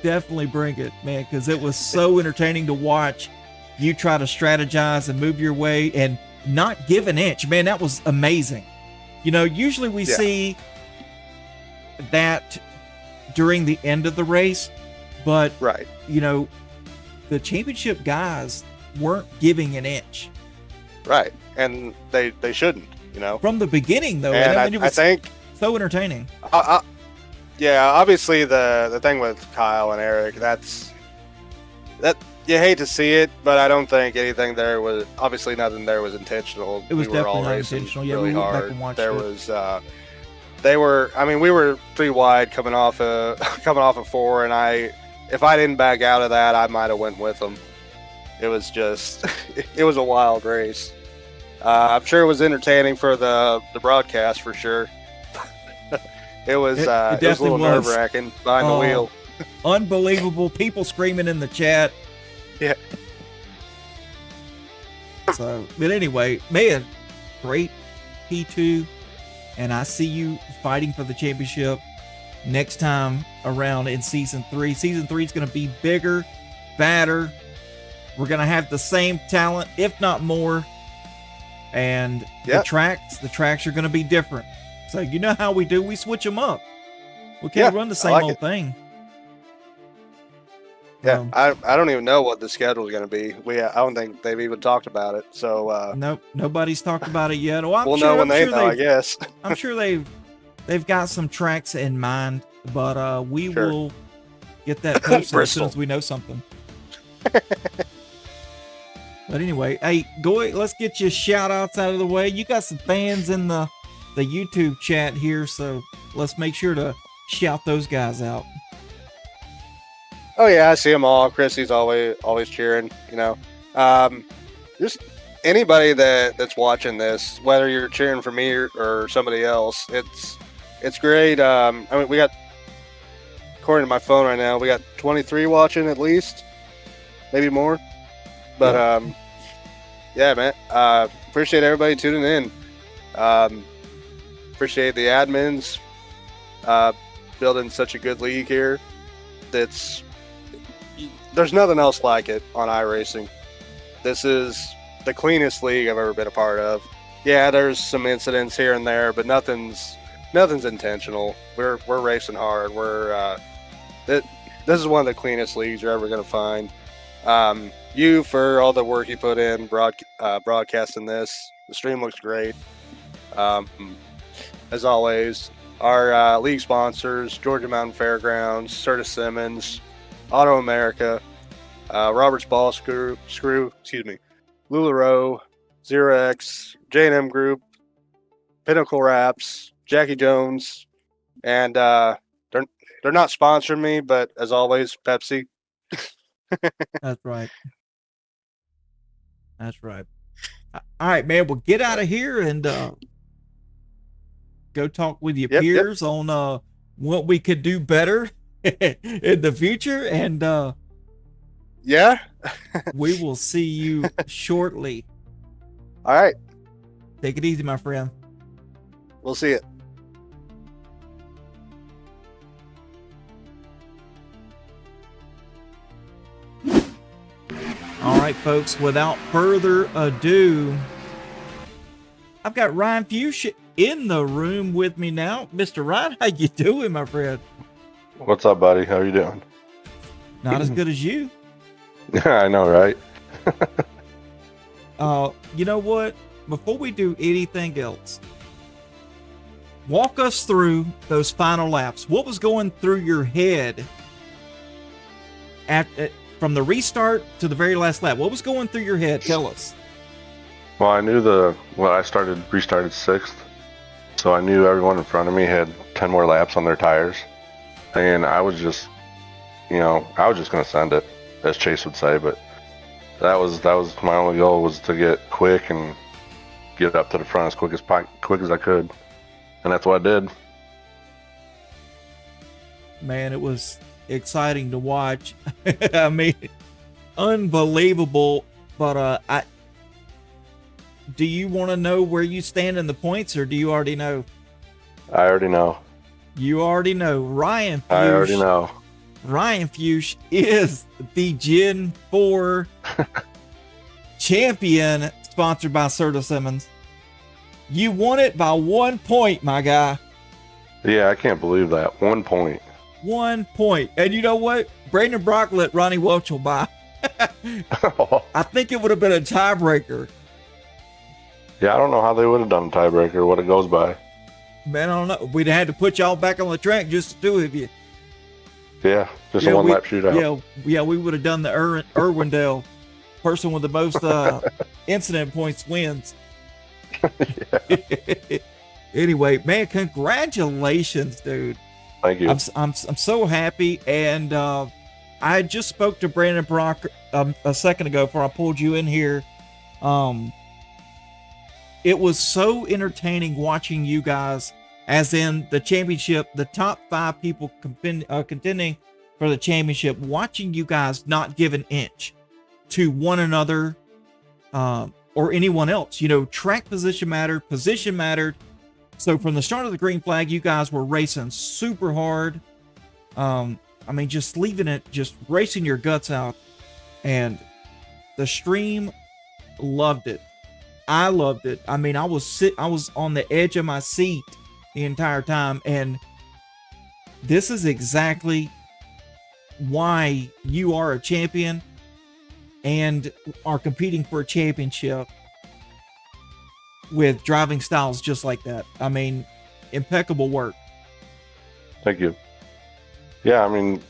Definitely bring it, man, because it was so entertaining to watch you try to strategize and move your way and not give an inch. Man, that was amazing. You know, usually we see that during the end of the race, but you know, the championship guys weren't giving an inch. Right, and they shouldn't, you know. From the beginning, though, and I mean, it was I think so entertaining. Yeah, obviously the thing with Kyle and Eric, that you hate to see it, but I don't think anything there was, obviously nothing there was intentional. It was we were definitely all not racing intentional. Yeah, really we went hard. back and watched there it. was I mean, we were 3 wide coming off of 4, and if I didn't back out of that, I might have went with them. It was just it was a wild race. I'm sure it was entertaining for the broadcast for sure. It was it was a little nerve-wracking behind the wheel. Unbelievable. People screaming in the chat. Yeah. So, but anyway, man, great P2. And I see you fighting for the championship next time around in season 3. Season 3 is going to be bigger, badder. We're going to have the same talent, if not more. And the tracks are going to be different. So you know how we do. We switch them up. We can't run the same old thing. Yeah, I don't even know what the schedule is going to be. I don't think they've even talked about it. So nope, nobody's talked about it yet. Well, we'll know when they know, I guess. I'm sure they've got some tracks in mind, but we will get that posted as soon as we know something. But anyway, hey, let's get your shout outs out of the way. You got some fans in the YouTube chat here, so let's make sure to shout those guys out. Oh yeah, I see them all. Chrissy's always cheering, you know. Just anybody that's watching this, whether you're cheering for me or somebody else, it's great. I mean, we got, according to my phone right now, we got 23 watching at least, maybe more. But yeah, man, appreciate everybody tuning in. Appreciate the admins building such a good league here. There's nothing else like it on iRacing. This is the cleanest league I've ever been a part of. Yeah, there's some incidents here and there, but nothing's intentional. We're racing hard. This is one of the cleanest leagues you're ever going to find. You for all the work you put in broadcasting this. The stream looks great. As always, our league sponsors: Georgia Mountain Fairgrounds, Serta Simmons, Auto America, Roberts Ball Screw, LuLaRoe, Zero X, J&M Group, Pinnacle Wraps, Jackie Jones, and they're not sponsoring me, but as always, Pepsi. That's right. That's right. All right, man. Well, get out of here and go talk with your peers on what we could do better in the future, and yeah, we will see you shortly. All right. Take it easy, my friend. We'll see it. All right, folks, without further ado, I've got Ryan Fuchs in the room with me now. Mr. Ryan, how you doing, my friend? What's up, buddy? How you doing? Not as good as you. I know, right? You know what? Before we do anything else, walk us through those final laps. What was going through your head from the restart to the very last lap? What was going through your head? Tell us. Well, I knew I restarted 6th, so I knew everyone in front of me had 10 more laps on their tires, and I was just going to send it, as Chase would say, but that was my only goal, was to get quick and get up to the front as quick as I could, and that's what I did. Man, it was exciting to watch. I mean, unbelievable. But do you want to know where you stand in the points, or do you already know? I already know. You already know. Ryan Fuchs. I already know. Ryan Fuchs is the Gen 4 champion, sponsored by Serta Simmons. You won it by 1 point, my guy. Yeah, I can't believe that. 1 point. 1 point. And you know what? Brandon Brock let Ronnie Welchel by. I think it would have been a tiebreaker. Yeah, I don't know how they would have done a tiebreaker, what it goes by. Man, I don't know. We'd have had to put y'all back on the track, just the two of you. Yeah, just a one-lap shootout. Yeah, we would have done the Irwindale. Person with the most incident points wins. Anyway, man, congratulations, dude. Thank you. I'm so happy, and I just spoke to Brandon Brock a second ago before I pulled you in here. It was so entertaining watching you guys, as in the championship, the top 5 people contending for the championship, watching you guys not give an inch to one another or anyone else. You know, track position mattered, position mattered. So from the start of the green flag, you guys were racing super hard. I mean, just leaving it, just racing your guts out. And the stream loved it. I loved it. I mean, I was on the edge of my seat the entire time. And this is exactly why you are a champion and are competing for a championship with driving styles just like that. I mean, impeccable work. Thank you. Yeah, I mean,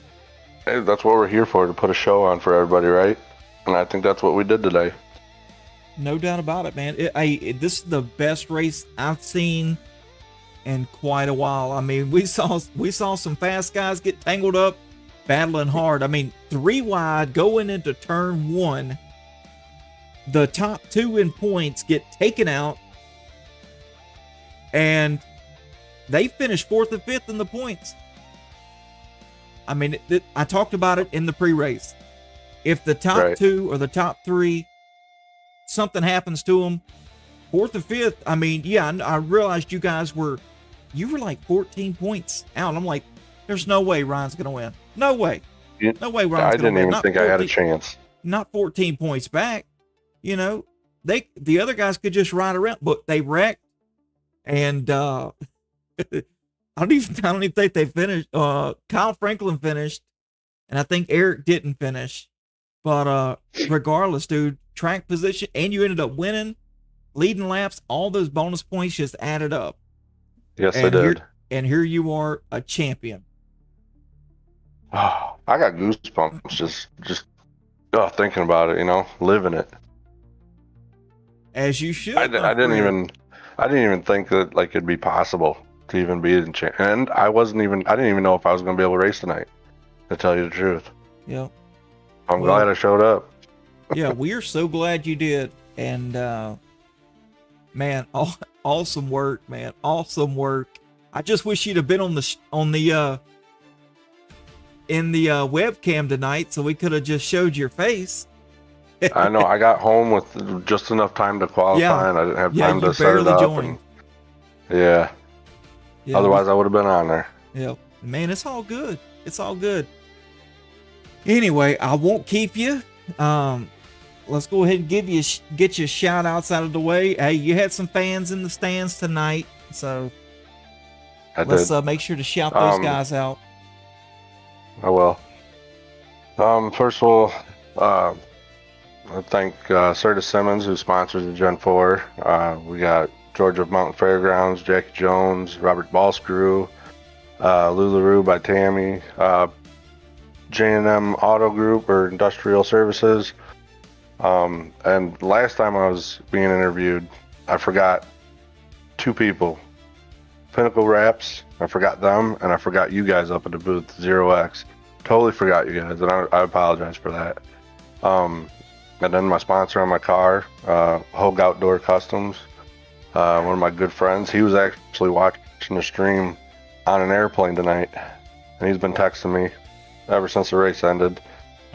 that's what we're here for, to put a show on for everybody, right? And I think that's what we did today. No doubt about it, man. This is the best race I've seen in quite a while. I mean, we saw some fast guys get tangled up, battling hard. I mean, 3 wide going into turn 1. The top 2 in points get taken out, and they finished 4th and 5th in the points. I mean, I talked about it in the pre-race. If the top 2 or the top 3, something happens to them, 4th and 5th, I mean, yeah, I realized you guys were you were like 14 points out. I'm like, there's no way Ryan's going to win. No way. No way Ryan's I going to didn't win. even think I had a chance. Not 14 points back. You know, the other guys could just ride around, but they wrecked. And I don't even think they finished. Kyle Franklin finished, and I think Eric didn't finish. But regardless, dude, track position, and you ended up winning, leading laps. All those bonus points just added up. Yes, I did. Here you are, a champion. Oh, I got goosebumps just thinking about it. You know, living it. As you should. I didn't even think that like it'd be possible to even be in and I didn't even know if I was going to be able to race tonight, to tell you the truth. Yeah. I'm glad I showed up. Yeah, we are so glad you did. And man, awesome work, man. Awesome work. I just wish you'd have been in the webcam tonight so we could have just showed your face. I know. I got home with just enough time to qualify, and I didn't have time to set it up. Joined. Yeah. Otherwise, I would have been on there. Yeah. Man, it's all good. It's all good. Anyway, I won't keep you. Let's go ahead and get your shout outs out of the way. Hey, you had some fans in the stands tonight, so let's make sure to shout those guys out. I will. First of all, I thank Serta Simmons, who sponsors the Gen4. We got Georgia Mountain Fairgrounds, Jackie Jones, Robert Ballscrew, LuLaRoe by Tammy, J&M Auto Group or Industrial Services. And last time I was being interviewed, I forgot two people. Pinnacle Wraps, I forgot them, and I forgot you guys up at the booth, 0X. Totally forgot you guys, and I apologize for that. And then my sponsor on my car, Hogue Outdoor Customs, one of my good friends. He was actually watching the stream on an airplane tonight, and he's been texting me ever since the race ended.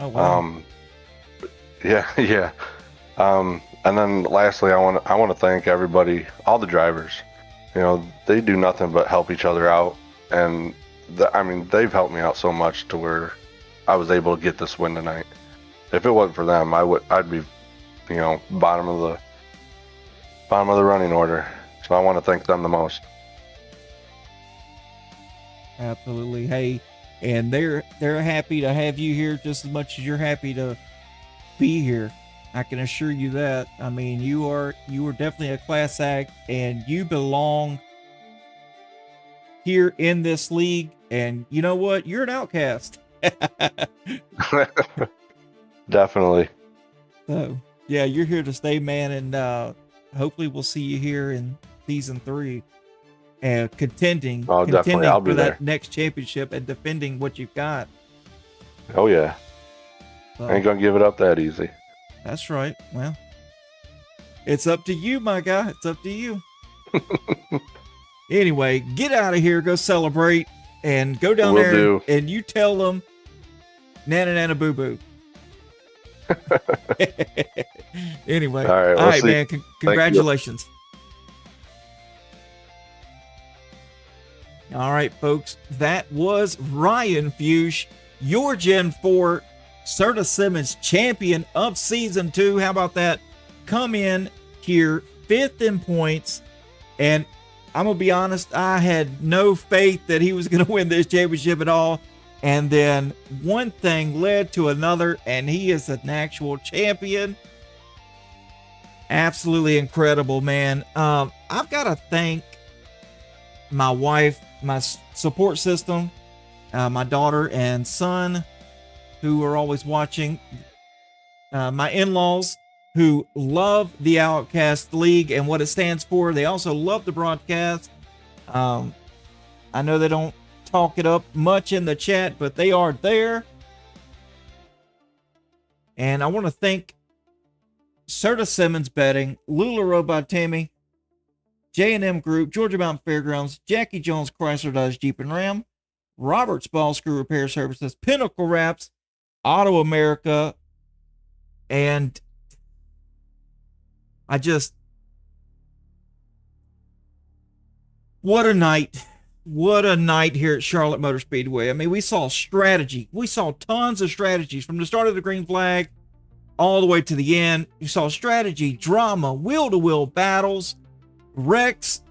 Oh, wow. Yeah. And then lastly, I want to thank everybody, all the drivers. You know, they do nothing but help each other out, and they've helped me out so much to where I was able to get this win tonight. If it wasn't for them, I'd be, you know, bottom of the running order. So I want to thank them the most. Absolutely. Hey, and they're happy to have you here just as much as you're happy to be here. I can assure you that. I mean, you are definitely a class act, and you belong here in this league. And you know what? You're an outcast. Definitely. So yeah, you're here to stay, man, and hopefully we'll see you here in season 3 and contending definitely. I'll be for there. that next championship and defending what you've got. Oh yeah. So, I ain't gonna give it up that easy. That's right. Well, it's up to you, my guy. It's up to you. Anyway, get out of here, go celebrate, and go down there and you tell them Nana Nana Boo Boo. Anyway, all right, man. Congratulations. All right, folks. That was Ryan Fuchs, your Gen 4 Serta Simmons champion of season 2. How about that? Come in here 5th in points. And I'm going to be honest, I had no faith that he was going to win this championship at all. And then one thing led to another, and he is an actual champion. Absolutely incredible, man. I've got to thank my wife, my support system, my daughter and son, who are always watching, my in-laws, who love the Outcast League and what it stands for. They also love the broadcast. I know they don't talk it up much in the chat, but they are there. And I want to thank Serta Simmons Betting, LuLaRoe by Tammy, J&M Group, Georgia Mountain Fairgrounds, Jackie Jones Chrysler Dodge Jeep and Ram, Roberts Ball Screw Repair Services, Pinnacle Wraps, Auto America, and what a night. what a night here at Charlotte Motor Speedway. I mean, we saw strategy. We saw tons of strategies from the start of the green flag all the way to the end. You saw strategy, drama, wheel-to-wheel battles, wrecks.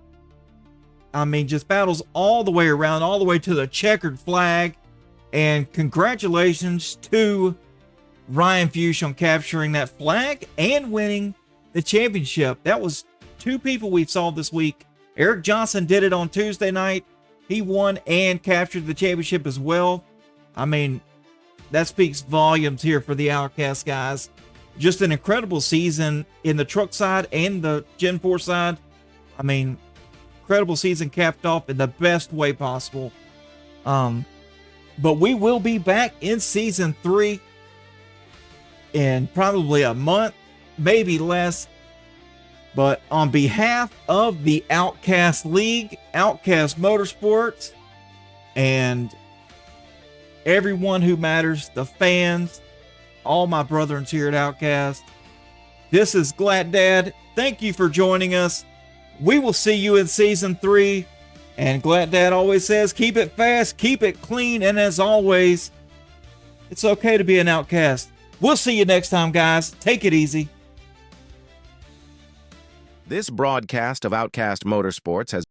I mean, just battles all the way around, all the way to the checkered flag. And congratulations to Ryan Fuchs on capturing that flag and winning the championship. That was two people we saw this week. Eric Johnson did it on Tuesday night. He won and captured the championship as well. I mean, that speaks volumes here for the Outcast guys. Just an incredible season in the truck side and the Gen 4 side. I mean, incredible season capped off in the best way possible. But we will be back in season 3 in probably a month, maybe less. But on behalf of the Outcast League, Outcast Motorsports, and everyone who matters, the fans, all my brethren here at Outcast, this is Glad Dad. Thank you for joining us. We will see you in season 3. And Glad Dad always says, keep it fast, keep it clean, and as always, it's okay to be an outcast. We'll see you next time, guys. Take it easy. This broadcast of Outcast Motorsports has